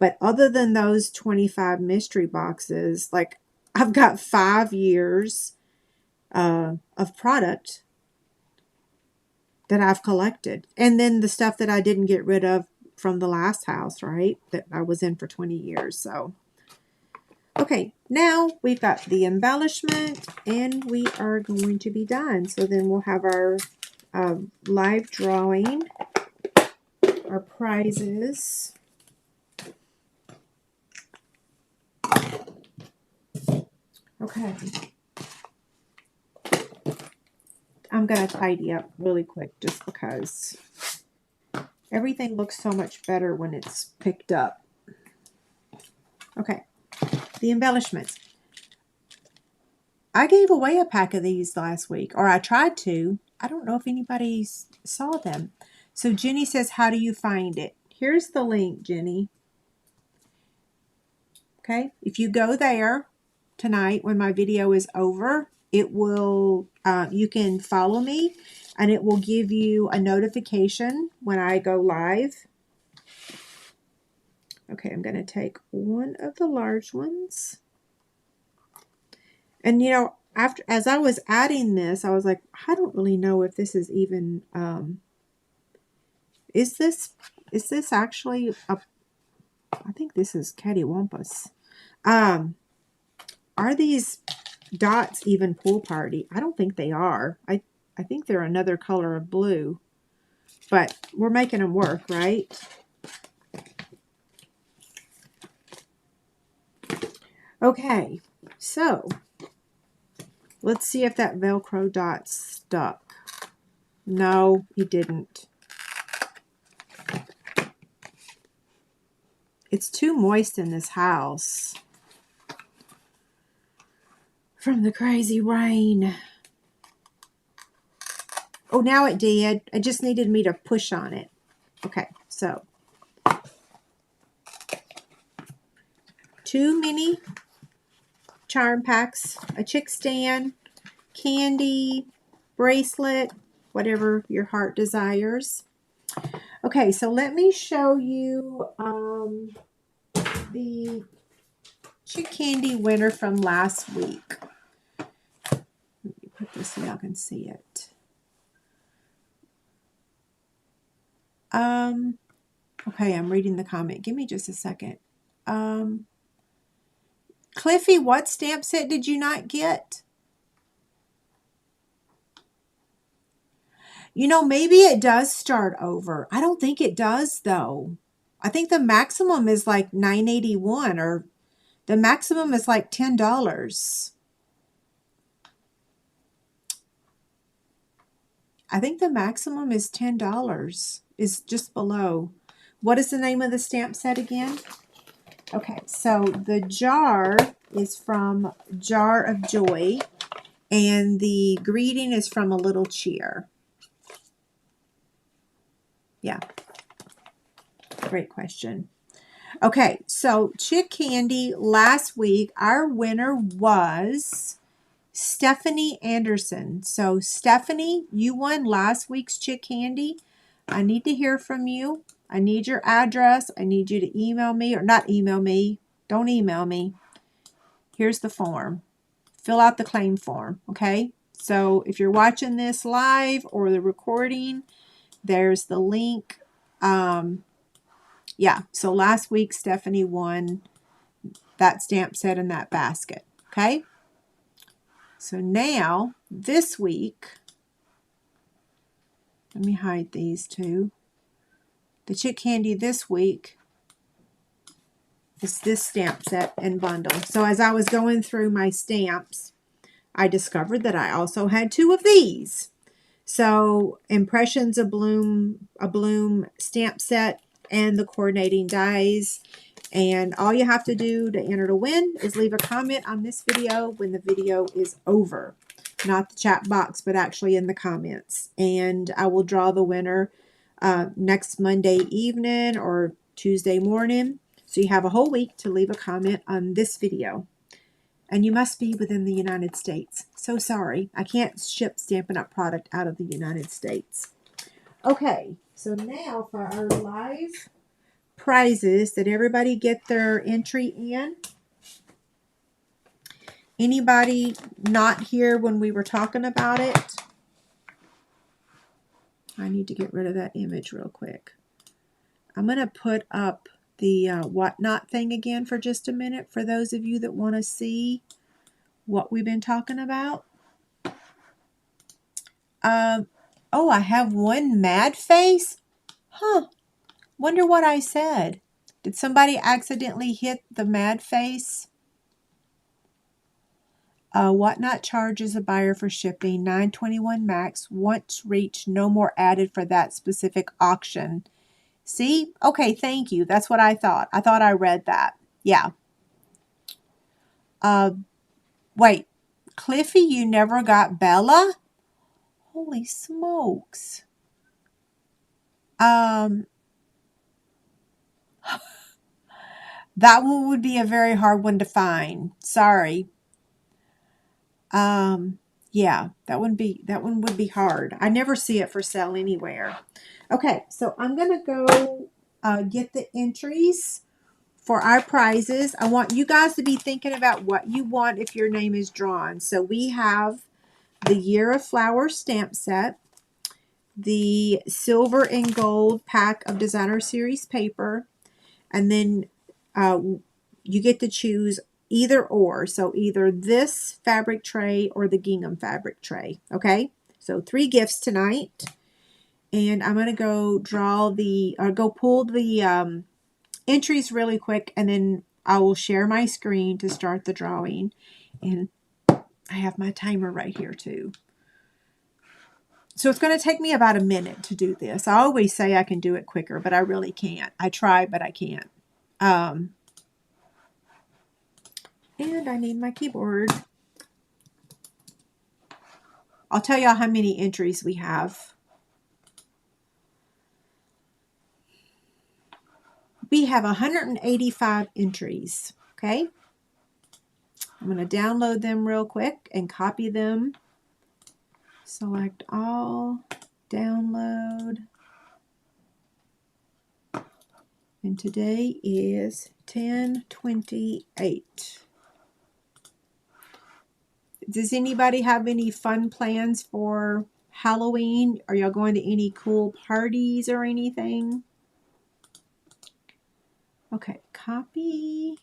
But other than those 25 mystery boxes, like, I've got 5 years of product that I've collected. And then the stuff that I didn't get rid of from the last house, right? That I was in for 20 years. So, okay, now we've got the embellishment and we are going to be done. So then we'll have our live drawing, our prizes. Okay. I'm going to tidy up really quick just because everything looks so much better when it's picked up. Okay, the embellishments. I gave away a pack of these last week, or I tried to. I don't know if anybody saw them. So Jenny says, how do you find it? Here's the link, Jenny. Okay, if you go there tonight when my video is over, it will, you can follow me and it will give you a notification when I go live. Okay, I'm going to take one of the large ones. And you know, as I was adding this, I was like, I don't really know if this is even, is this actually I think this is cattywampus. Are these dots even Pool Party? I don't think they are. I think they're another color of blue, but we're making them work, right? Okay, so let's see if that Velcro dot stuck. No, it didn't. It's too moist in this house. from the crazy rain. Oh, now it did. It just needed me to push on it. Okay, so 2 mini charm packs, a chick stand, candy, bracelet, whatever your heart desires. Okay, so let me show you the chick candy winner from last week. Let me put this so y'all can see it. Okay, I'm reading the comment. Give me just a second. Cliffy, what stamp set did you not get? You know, maybe it does start over. I don't think it does, though. I think the maximum is like $9.81, or the maximum is like $10. I think the maximum is $10, is just below. What is the name of the stamp set again? Okay, so the jar is from Jar of Joy, and the greeting is from A Little Cheer. Yeah, great question. Okay, so Chick Candy last week, our winner was Stephanie Anderson. So Stephanie, you won last week's Chick Candy. I need to hear from you. I need your address. I need you to email me, or not email me. Don't email me. Here's the form. Fill out the claim form, okay? So if you're watching this live or the recording, there's the link. Yeah, so last week Stephanie won that stamp set in that basket, okay? So now, this week, let me hide these two. The Chick Candy this week is this stamp set and bundle. So as I was going through my stamps, I discovered that I also had 2 of these. So Impressions of Bloom, a Bloom stamp set and the coordinating dies. And all you have to do to enter to win is leave a comment on this video when the video is over. Not the chat box, but actually in the comments. And I will draw the winner next Monday evening or Tuesday morning. So you have a whole week to leave a comment on this video. And you must be within the United States. So sorry, I can't ship Stampin' Up! Product out of the United States. Okay, so now for our live prizes. Did everybody get their entry in? Anybody not here when we were talking about it? I need to get rid of that image real quick. I'm going to put up the whatnot thing again for just a minute for those of you that want to see what we've been talking about. Oh, I have one mad face. Huh. Wonder what I said. Did somebody accidentally hit the mad face? Whatnot charges a buyer for shipping $9.21 max. Once reached, no more added for that specific auction. See? Okay, thank you. That's what I thought. I thought I read that. Yeah. Wait. Cliffy, you never got Bella? Holy smokes. That one would be a very hard one to find. Sorry. Yeah, that one would be hard. I never see it for sale anywhere. Okay, so I'm gonna go get the entries for our prizes. I want you guys to be thinking about what you want if your name is drawn. So we have the Year of Flower stamp set, the silver and gold pack of Designer Series paper, and then you get to choose either or. So either this fabric tray or the gingham fabric tray. Okay, so 3 gifts tonight. And I'm going to go draw the, go pull the entries really quick, and then I will share my screen to start the drawing. And I have my timer right here too. So it's going to take me about a minute to do this. I always say I can do it quicker, but I really can't. I try, but I can't. And I need my keyboard. I'll tell y'all how many entries we have. We have 185 entries, okay? I'm going to download them real quick and copy them. Select all, download. And today is 10/28. Does anybody have any fun plans for Halloween? Are y'all going to any cool parties or anything? Okay, copy.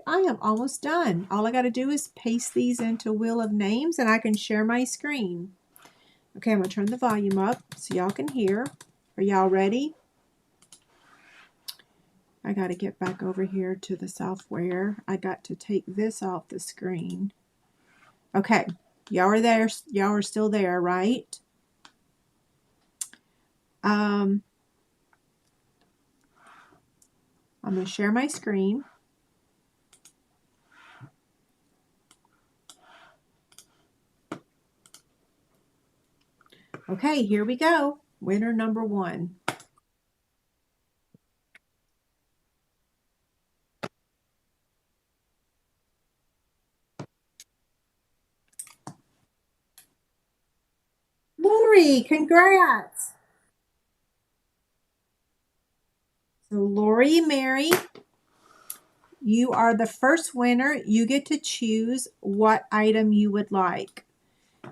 I am almost done. All I got to do is paste these into Wheel of Names and I can share my screen. Okay, I'm going to turn the volume up so y'all can hear. Are y'all ready? I got to get back over here to the software. I got to take this off the screen. Okay, y'all are there. Y'all are still there, right? I'm going to share my screen. Okay, here we go. Winner number 1. Lori, congrats. So Lori Mary, you are the first winner. You get to choose what item you would like.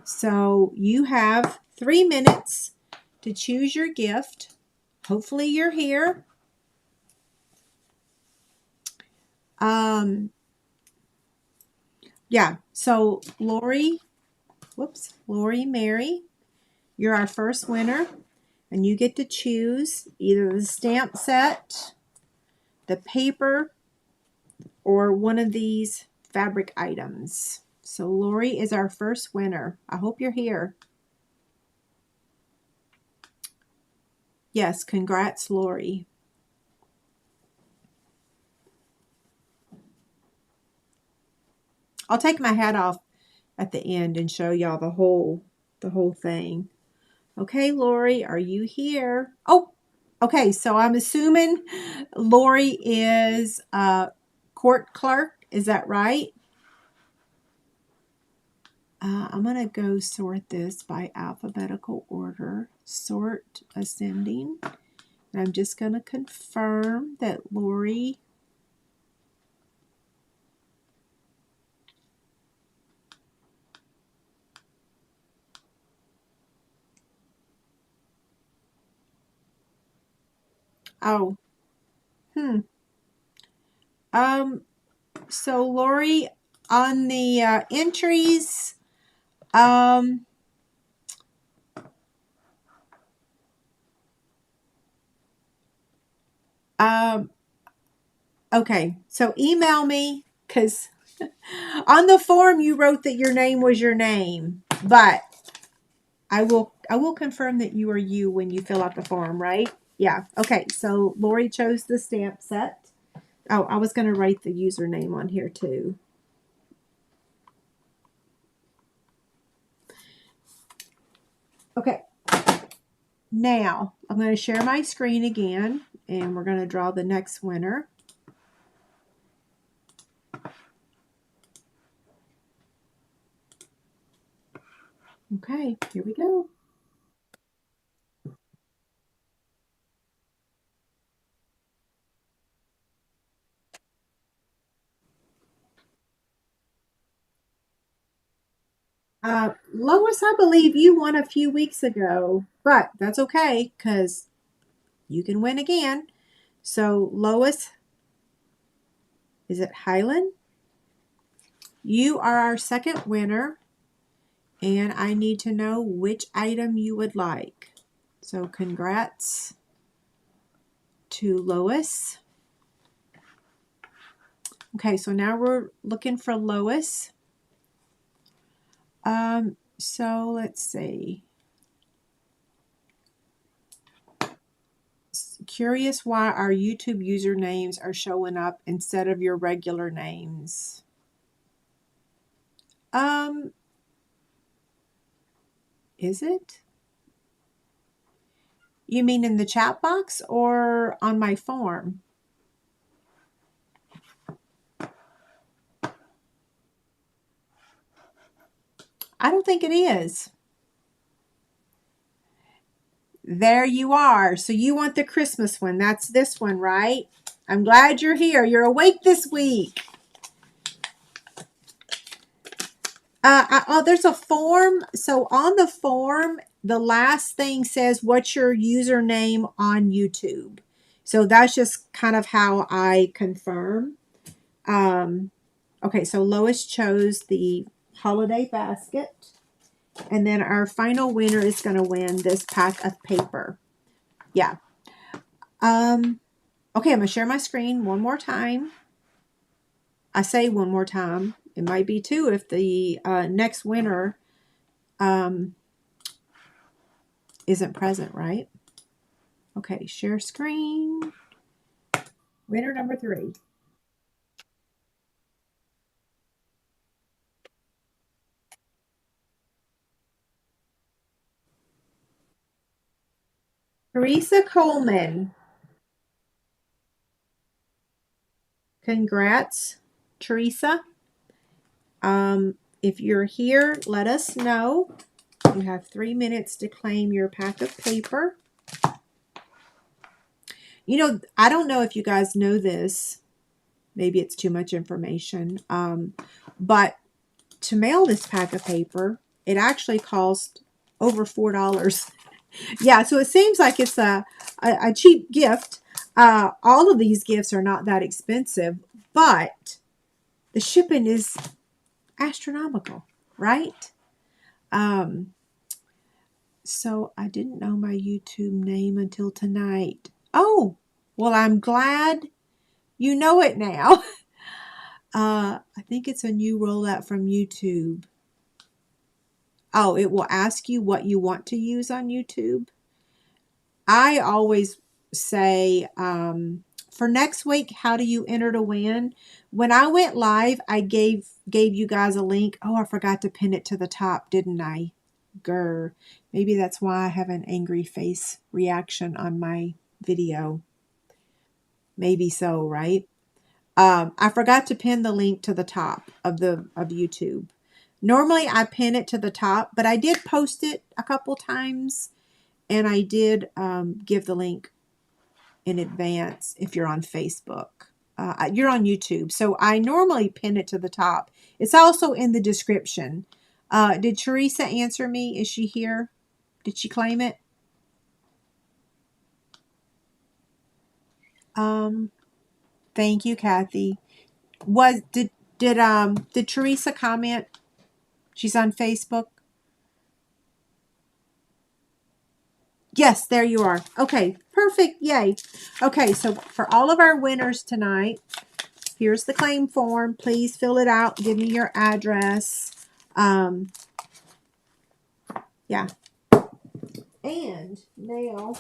So you have 3 minutes to choose your gift. Hopefully you're here. Yeah, so Lori Mary, you're our first winner. And you get to choose either the stamp set, the paper, or one of these fabric items. So Lori is our first winner. I hope you're here. Yes, congrats, Lori. I'll take my hat off at the end and show y'all the whole thing. Okay, Lori, are you here? Oh, okay, so I'm assuming Lori is a court clerk. Is that right? I'm going to go sort this by alphabetical order. Sort ascending. And I'm just going to confirm that Lori Oh, so Lori, on the entries, okay, so email me, because on the form you wrote that your name was your name, but I will confirm that you are you when you fill out the form, right? Yeah. Okay, so Lori chose the stamp set. Oh, I was going to write the username on here too. Okay. Now, I'm going to share my screen again, and we're going to draw the next winner. Okay, here we go. Lois, I believe you won a few weeks ago, but that's okay because you can win again. So, Lois, is it Highland? You are our second winner, and I need to know which item you would like. So, congrats to Lois. Okay, so now we're looking for Lois. So let's see. Curious why our YouTube usernames are showing up instead of your regular names. Is it? You mean in the chat box or on my form? I don't think it is. There you are. So you want the Christmas one. That's this one, right? I'm glad you're here. You're awake this week. Oh, there's a form. So on the form, the last thing says, what's your username on YouTube? So that's just kind of how I confirm. Okay, so Lois chose the holiday basket. And then our final winner is going to win this pack of paper. Yeah. Okay, I'm going to share my screen one more time. I say one more time. It might be two if the next winner isn't present, right? Okay, share screen. Winner number 3. Teresa Coleman. Congrats, Teresa. If you're here, let us know. You have 3 minutes to claim your pack of paper. You know, I don't know if you guys know this. Maybe it's too much information. But to mail this pack of paper, it actually cost over $4. Yeah, so it seems like it's a cheap gift. All of these gifts are not that expensive, but the shipping is astronomical, right? So I didn't know my YouTube name until tonight. Oh, well, I'm glad you know it now. I think it's a new rollout from YouTube. Oh, it will ask you what you want to use on YouTube. I always say, for next week, how do you enter to win? When I went live, I gave you guys a link. Oh, I forgot to pin it to the top, didn't I? Grr. Maybe that's why I have an angry face reaction on my video. Maybe so, right? I forgot to pin the link to the top of YouTube. Normally I pin it to the top, but I did post it a couple times, and I did give the link in advance if you're on Facebook. You're on YouTube, so I normally pin it to the top. It's also in the description. Did Teresa answer me? Is she here? Did she claim it? Thank you, Kathy. Did Teresa comment? She's on Facebook. Yes, there you are. Okay, perfect. Yay. Okay, so for all of our winners tonight, here's the claim form. Please fill it out. Give me your address. Yeah. And now,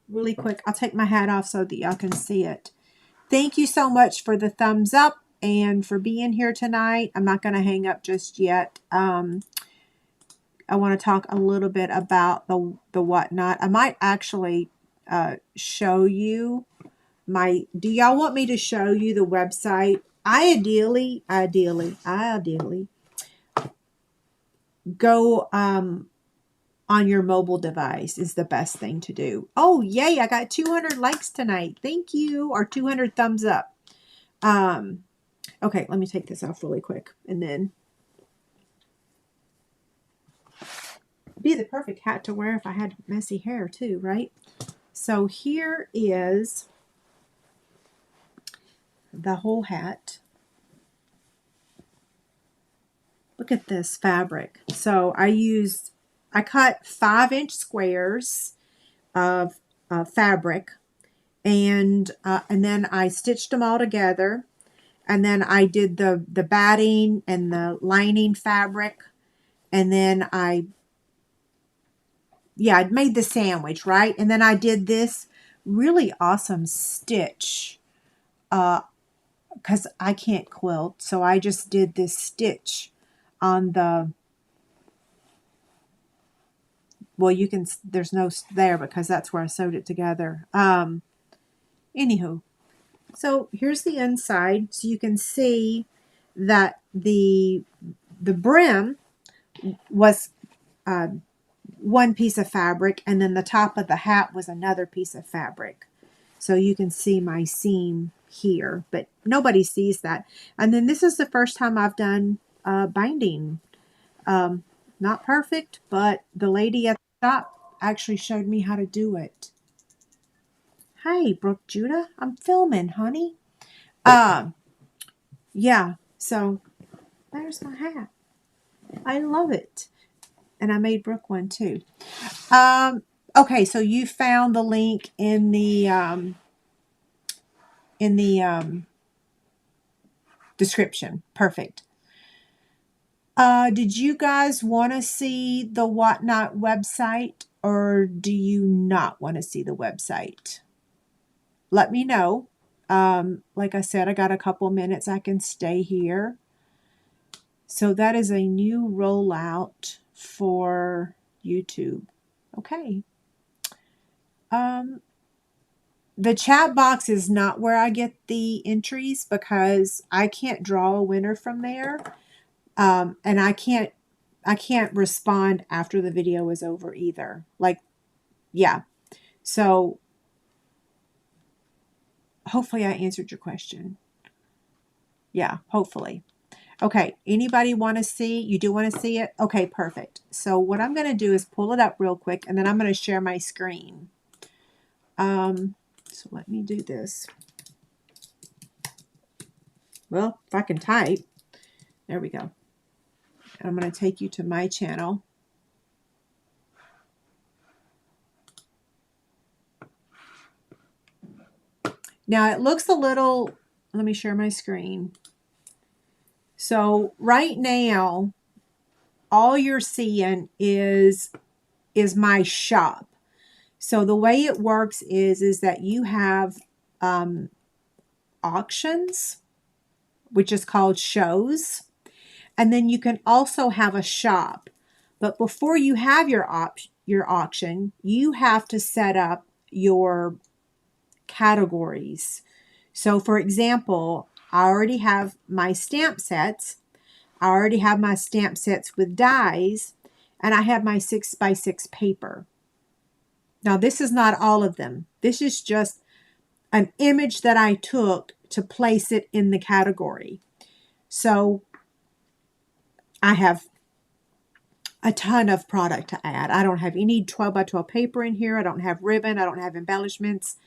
really quick, I'll take my hat off so that y'all can see it. Thank you so much for the thumbs up and for being here tonight. I'm not going to hang up just yet. I want to talk a little bit about the whatnot. I might actually show you do y'all want me to show you the website? I ideally go on your mobile device is the best thing to do. Oh, yay, I got 200 likes tonight. Thank you. Or 200 thumbs up. Okay, let me take this off really quick. And then be the perfect hat to wear if I had messy hair too, right? So here is the whole hat. Look at this fabric. So I cut 5-inch squares of fabric, and then I stitched them all together, and then I did the batting and the lining fabric, and then I made the sandwich, right? And then I did this really awesome stitch because I can't quilt, so I just did this stitch on the well, you can, there's no there because that's where I sewed it together. Anywho, so here's the inside. So you can see that the brim was one piece of fabric, and then the top of the hat was another piece of fabric. So you can see my seam here, but nobody sees that. And then this is the first time I've done binding. Not perfect, but the lady at the shop actually showed me how to do it. Hey, Brooke Judah, I'm filming, honey. Yeah, so there's my hat. I love it. And I made Brooke one too. Okay, so you found the link in the description. Perfect. Did you guys want to see the Whatnot website, or do you not want to see the website? Let me know. Like I said, I got a couple minutes. I can stay here. So that is a new rollout for YouTube. Okay. The chat box is not where I get the entries because I can't draw a winner from there. And I can't respond after the video is over either. Like, yeah. So hopefully I answered your question. Yeah, hopefully. Okay, anybody want to see? You do want to see it? Okay, perfect. So what I'm going to do is pull it up real quick, and then I'm going to share my screen. So let me do this. Well, if I can type. There we go. And I'm going to take you to my channel. Now it looks a little, let me share my screen. So right now, all you're seeing is my shop. So the way it works is that you have auctions, which is called shows. And then you can also have a shop. But before you have your auction, you have to set up your categories. So for example, I already have my stamp sets. I already have my stamp sets with dies, and I have my 6x6 paper. Now this is not all of them. This is just an image that I took to place it in the category. So I have a ton of product to add. I don't have any 12x12 paper in here. I don't have ribbon. I don't have embellishments.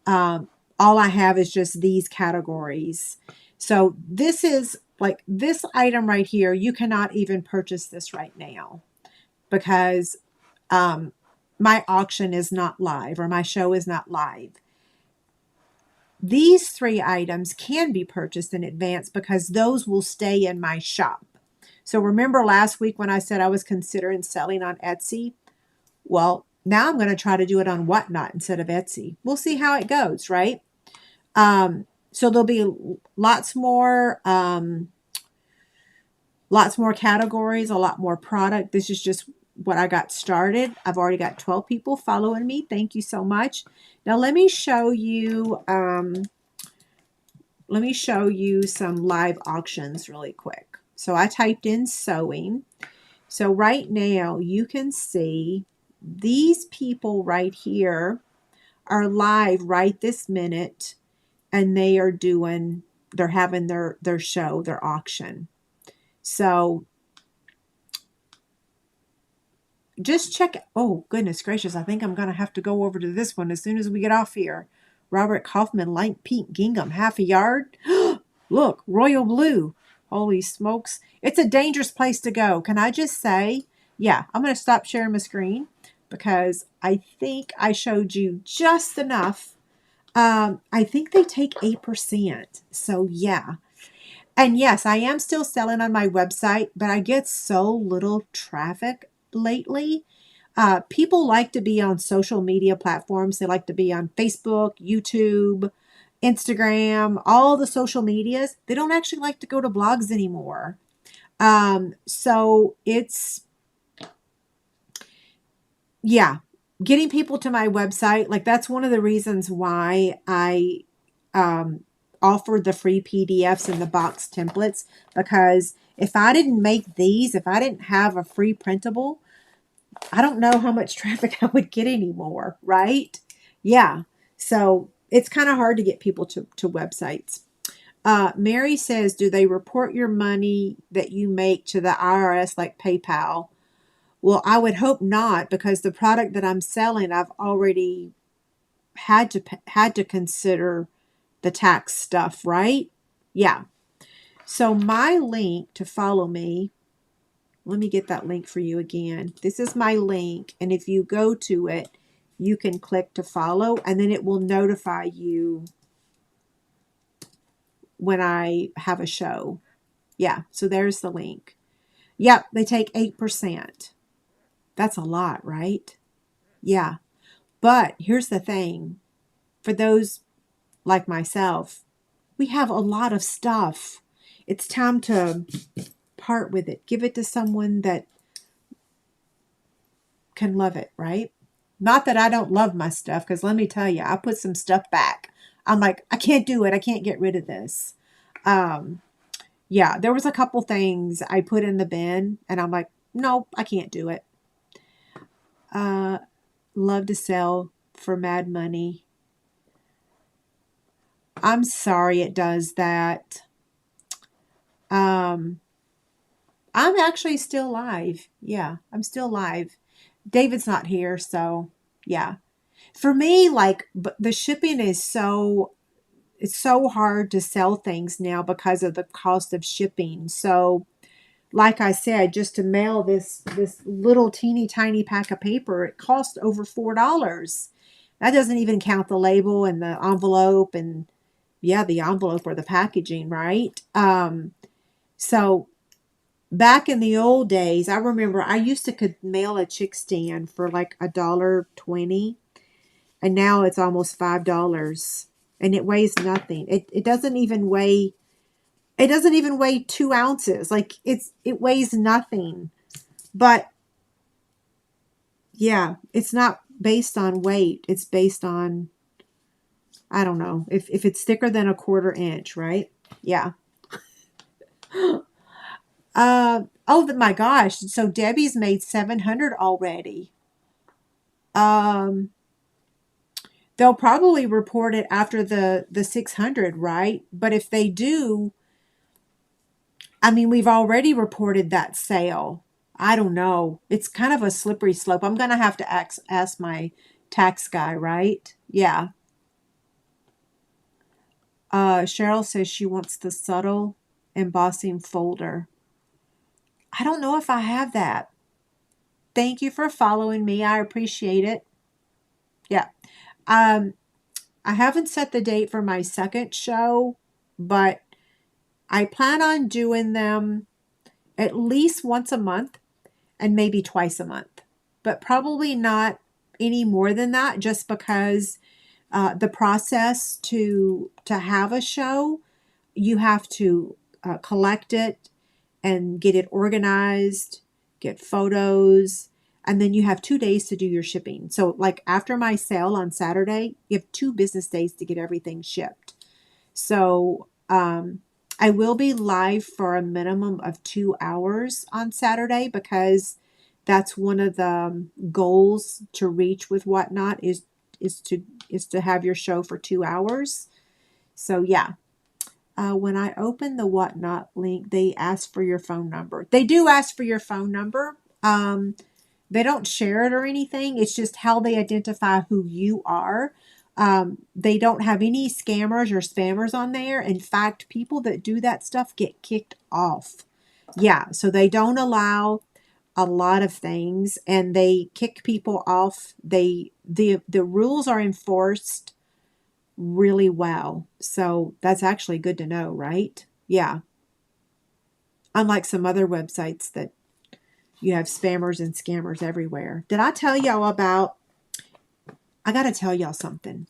All I have is just these categories. So this is like this item right here. You cannot even purchase this right now because my auction is not live, or my show is not live. These 3 items can be purchased in advance because those will stay in my shop. So remember last week when I said I was considering selling on Etsy? Well, now I'm going to try to do it on Whatnot instead of Etsy. We'll see how it goes, right? So there'll be lots more categories, a lot more product. This is just what I got started. I've already got 12 people following me. Thank you so much. Now let me show you some live auctions really quick. So I typed in sewing. So right now you can see these people right here are live right this minute, and they're having their show, their auction. So just check. Oh, goodness gracious. I think I'm going to have to go over to this one as soon as we get off here. Robert Kaufman, light pink gingham, half a yard. Look, royal blue. Holy smokes. It's a dangerous place to go. Can I just say, yeah, I'm going to stop sharing my screen because I think I showed you just enough. I think they take 8%. So yeah. And yes, I am still selling on my website, but I get so little traffic lately. People like to be on social media platforms. They like to be on Facebook, YouTube, Instagram, all the social medias. They don't actually like to go to blogs anymore. So yeah, getting people to my website, like that's one of the reasons why I um, offered the free PDFs and the box templates, because if I didn't make these, if I didn't have a free printable, I don't know how much traffic I would get anymore, right? Yeah. So it's kind of hard to get people to websites. Mary says, do they report your money that you make to the IRS like PayPal? Well, I would hope not, because the product that I'm selling, I've already had to consider the tax stuff, right? Yeah. So my link to follow me, let me get that link for you again. This is my link, and if you go to it, you can click to follow, and then it will notify you when I have a show. Yeah, so there's the link. Yep, they take 8%. That's a lot, right? Yeah. But here's the thing. For those like myself, we have a lot of stuff. It's time to part with it. Give it to someone that can love it, right? Not that I don't love my stuff, because let me tell you, I put some stuff back. I'm like, I can't do it. I can't get rid of this. Um, yeah, there was a couple things I put in the bin, and I'm like, nope, I can't do it. Uh, love to sell for mad money. I'm sorry it does that. Um, I'm actually still live. Yeah, I'm still live. David's not here, so yeah. For me, like the shipping is it's so hard to sell things now because of the cost of shipping. So, like I said, just to mail this little teeny tiny pack of paper, it costs over $4. That doesn't even count the label and the envelope and yeah, the envelope or the packaging, right? So back in the old days, I remember I used to could mail a chick stand for like $1.20, and now it's almost $5, and it weighs nothing. It doesn't even weigh. It doesn't even weigh 2 ounces. Like it weighs nothing. But yeah, it's not based on weight. It's based on, I don't know, if it's thicker than a quarter inch, right? Yeah. Oh my gosh. So Debbie's made 700 already. Um they'll probably report it after the 600, right? But if they do, I mean, we've already reported that sale. I don't know. It's kind of a slippery slope. I'm going to have to ask my tax guy, right? Yeah. Cheryl says she wants the subtle embossing folder. I don't know if I have that. Thank you for following me. I appreciate it. Yeah. Um, I haven't set the date for my second show, but I plan on doing them at least once a month and maybe twice a month, but probably not any more than that, just because the process to have a show, you have to collect it and get it organized, get photos, and then you have 2 days to do your shipping. So, like after my sale on Saturday, you have 2 business days to get everything shipped. So, I will be live for a minimum of 2 hours on Saturday, because that's one of the goals to reach with Whatnot is to have your show for 2 hours. So yeah, when I open the Whatnot link, they ask for your phone number. They do ask for your phone number. They don't share it or anything. It's just how they identify who you are. They don't have any scammers or spammers on there. In fact, people that do that stuff get kicked off. Yeah, so they don't allow a lot of things, and they kick people off. The rules are enforced really well. So that's actually good to know, right? Yeah. Unlike some other websites that you have spammers and scammers everywhere. Did I tell y'all about I got to tell y'all something.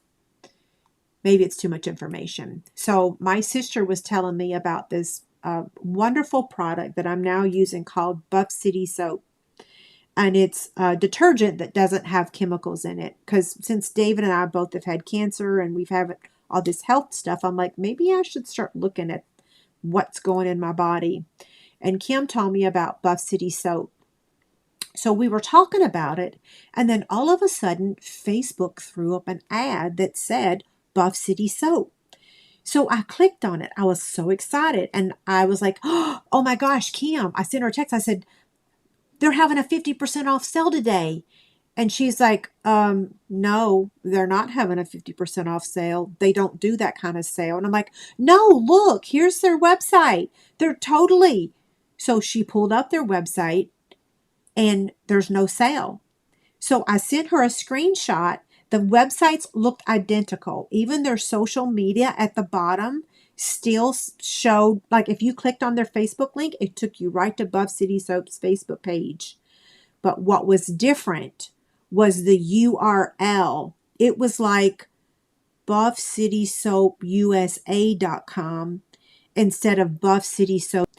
Maybe it's too much information. So my sister was telling me about this wonderful product that I'm now using called Buff City Soap. and it's a detergent that doesn't have chemicals in it. Because since David and I both have had cancer and we've had all this health stuff, I'm like, maybe I should start looking at what's going in my body. And Kim told me about Buff City soap. So we were talking about it, and then all of a sudden, Facebook threw up an ad that said Buff City soap. So I clicked on it. I was so excited, and I was like, oh my gosh, Kim. I sent her a text. I said, they're having a 50% off sale today. And she's like, no, they're not having a 50% off sale. They don't do that kind of sale. And I'm like, no, look, here's their website. They're totally. So she pulled up their website and there's no sale. So I sent her a screenshot. The websites looked identical. Even their social media at the bottom still showed, like if you clicked on their Facebook link, it took you right to Buff City Soap's Facebook page. But what was different was the URL. It was like buffcitysoapusa.com instead of Buff City Soap.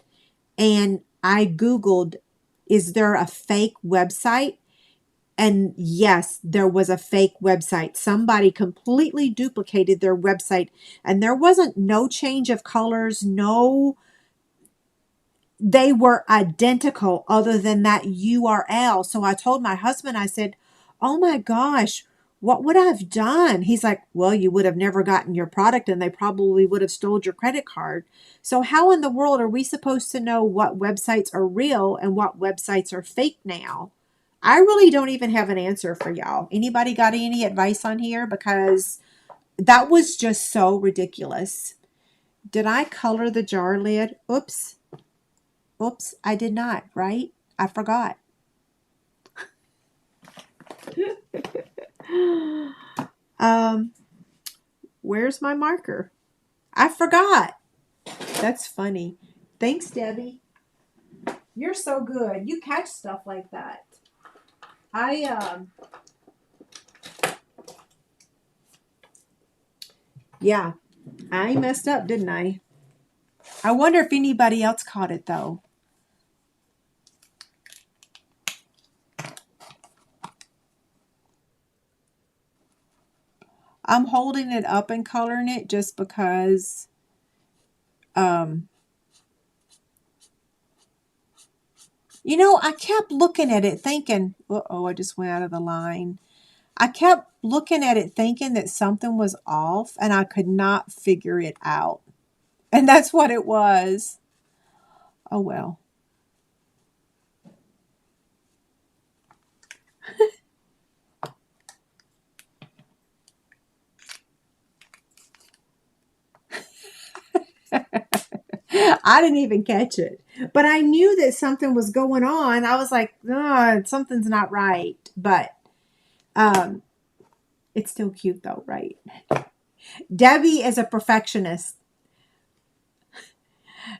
And I Googled, is there a fake website? And yes, there was a fake website. Somebody completely duplicated their website, and there wasn't no change of colors, no, they were identical other than that URL. So I told my husband, I said, oh my gosh, what would I have done? He's like, well, you would have never gotten your product and they probably would have stole your credit card. So how in the world are we supposed to know what websites are real and what websites are fake now? I really don't even have an answer for y'all. Anybody got any advice on here? Because that was just so ridiculous. Did I color the jar lid? Oops. Oops, I did not, right? I forgot. Where's my marker? I forgot. That's funny. Thanks, Debbie. You're so good. You catch stuff like that. Yeah, I messed up, didn't I? I wonder if anybody else caught it, though. I'm holding it up and coloring it just because, you know, I kept looking at it thinking, uh-oh, I just went out of the line. I kept looking at it thinking that something was off and I could not figure it out. And that's what it was. Oh, well. I didn't even catch it. But I knew that something was going on. I was like, oh, something's not right. But it's still cute though, right? Debbie is a perfectionist.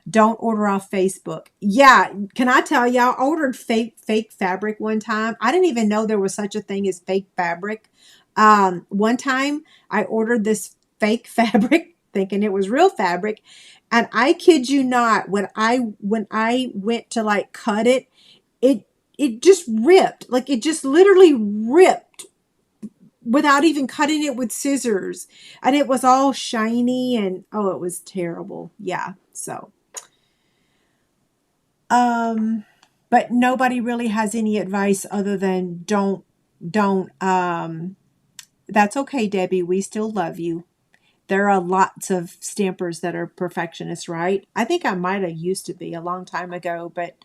Don't order off Facebook. Yeah, can I tell y'all, I ordered fake fabric one time. I didn't even know there was such a thing as fake fabric. One time I ordered this fake fabric thinking it was real fabric, and I kid you not, when I went to like cut it, it just ripped. Like it just literally ripped without even cutting it with scissors. And it was all shiny and oh, it was terrible. Yeah. So but nobody really has any advice other than don't that's okay, Debbie. We still love you. There are lots of stampers that are perfectionists, right? I think I might have used to be a long time ago, but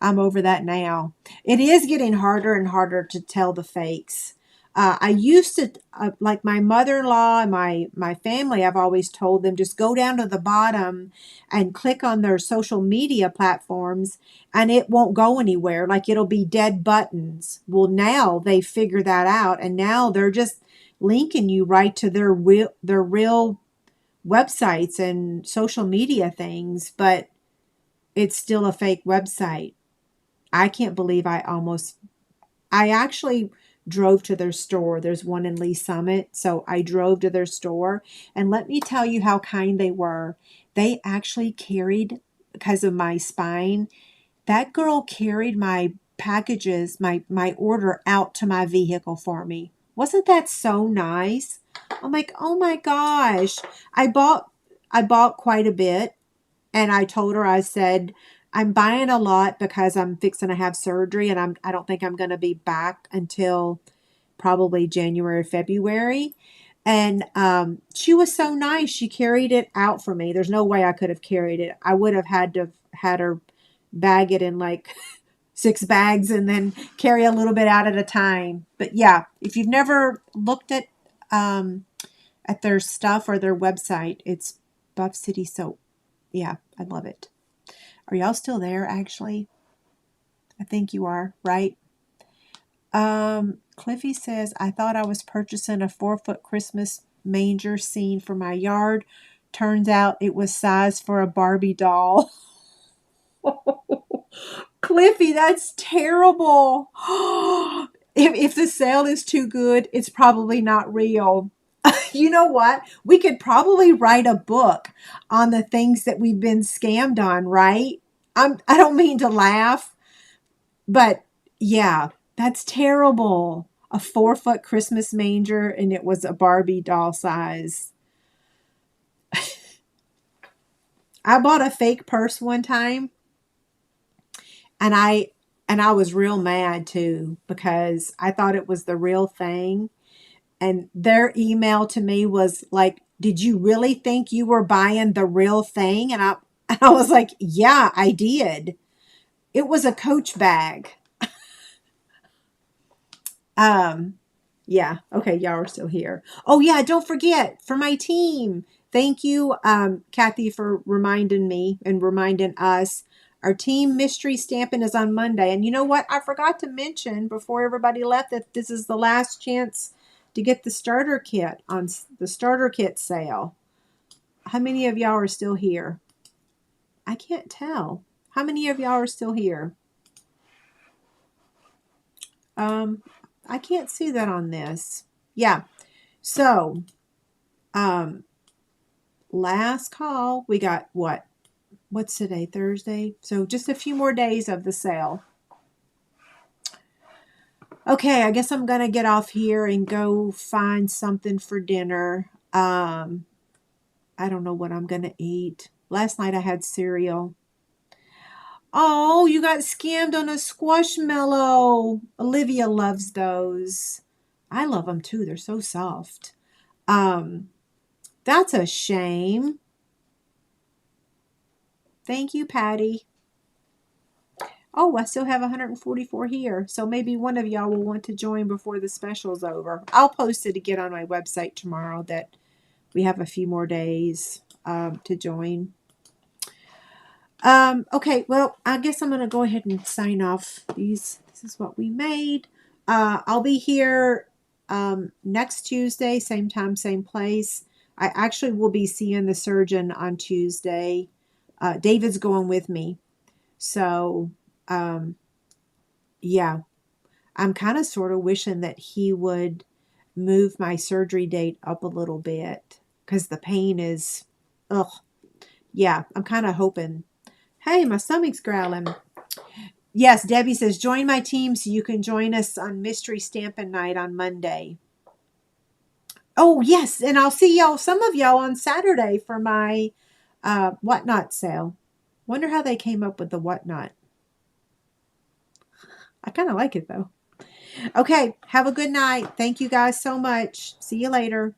I'm over that now. It is getting harder and harder to tell the fakes. I used to, like my mother-in-law and my family, I've always told them just go down to the bottom and click on their social media platforms and it won't go anywhere. Like it'll be dead buttons. Well, now they figure that out and now they're just linking you right to their real websites and social media things, but it's still a fake website. I can't believe I actually drove to their store. There's one in Lee Summit. So I drove to their store and let me tell you how kind they were. They actually carried, because of my spine, that girl carried my packages, my order out to my vehicle for me. Wasn't that so nice? I'm like, oh my gosh. I bought quite a bit, and I told her, I said, I'm buying a lot because I'm fixing to have surgery, and I don't think I'm going to be back until probably January, February. And she was so nice. She carried it out for me. There's no way I could have carried it. I would have had to have had her bag it in like 6 bags and then carry a little bit out at a time. But yeah, if you've never looked at their stuff or their website, it's Buff City Soap. Yeah, I love it. Are y'all still there, actually? I think you are, right? Cliffy says, I thought I was purchasing a 4-foot Christmas manger scene for my yard. Turns out it was size for a Barbie doll. Cliffy, that's terrible. If the sale is too good, it's probably not real. You know what? We could probably write a book on the things that we've been scammed on, right? I don't mean to laugh, but yeah, that's terrible. A 4-foot Christmas manger, and it was a Barbie doll size. I bought a fake purse one time, and I was real mad too because I thought it was the real thing. And their email to me was like, did you really think you were buying the real thing? And I was like, yeah, I did. It was a Coach bag. Yeah. Okay. Y'all are still here. Oh yeah. Don't forget, for my team. Thank you, Kathy, for reminding me and reminding us. Our team mystery stamping is on Monday. And you know what? I forgot to mention before everybody left that this is the last chance to get the starter kit on the starter kit sale. How many of y'all are still here? I can't tell. How many of y'all are still here? I can't see that on this. Yeah. So, last call. We got what? What's today? Thursday. So just a few more days of the sale. Okay, I guess I'm gonna get off here and go find something for dinner. I don't know what I'm gonna eat. Last night I had cereal. Oh, you got scammed on a squashmallow. Olivia loves those. I love them too. They're so soft. That's a shame. Thank you, Patty. Oh, I still have 144 here. So maybe one of y'all will want to join before the special's over. I'll post it again on my website tomorrow that we have a few more days to join. Okay, well, I guess I'm going to go ahead and sign off. This is what we made. I'll be here next Tuesday, same time, same place. I actually will be seeing the surgeon on Tuesday. David's going with me. So, yeah, I'm kind of sort of wishing that he would move my surgery date up a little bit because the pain is, ugh. Yeah, I'm kind of hoping. Hey, my stomach's growling. Yes, Debbie says, join my team so you can join us on Mystery Stampin' Night on Monday. Oh, yes, and I'll see y'all, some of y'all on Saturday for my Whatnot sale. Wonder how they came up with the Whatnot. I kind of like it, though. Okay, have a good night. Thank you guys so much. See you later.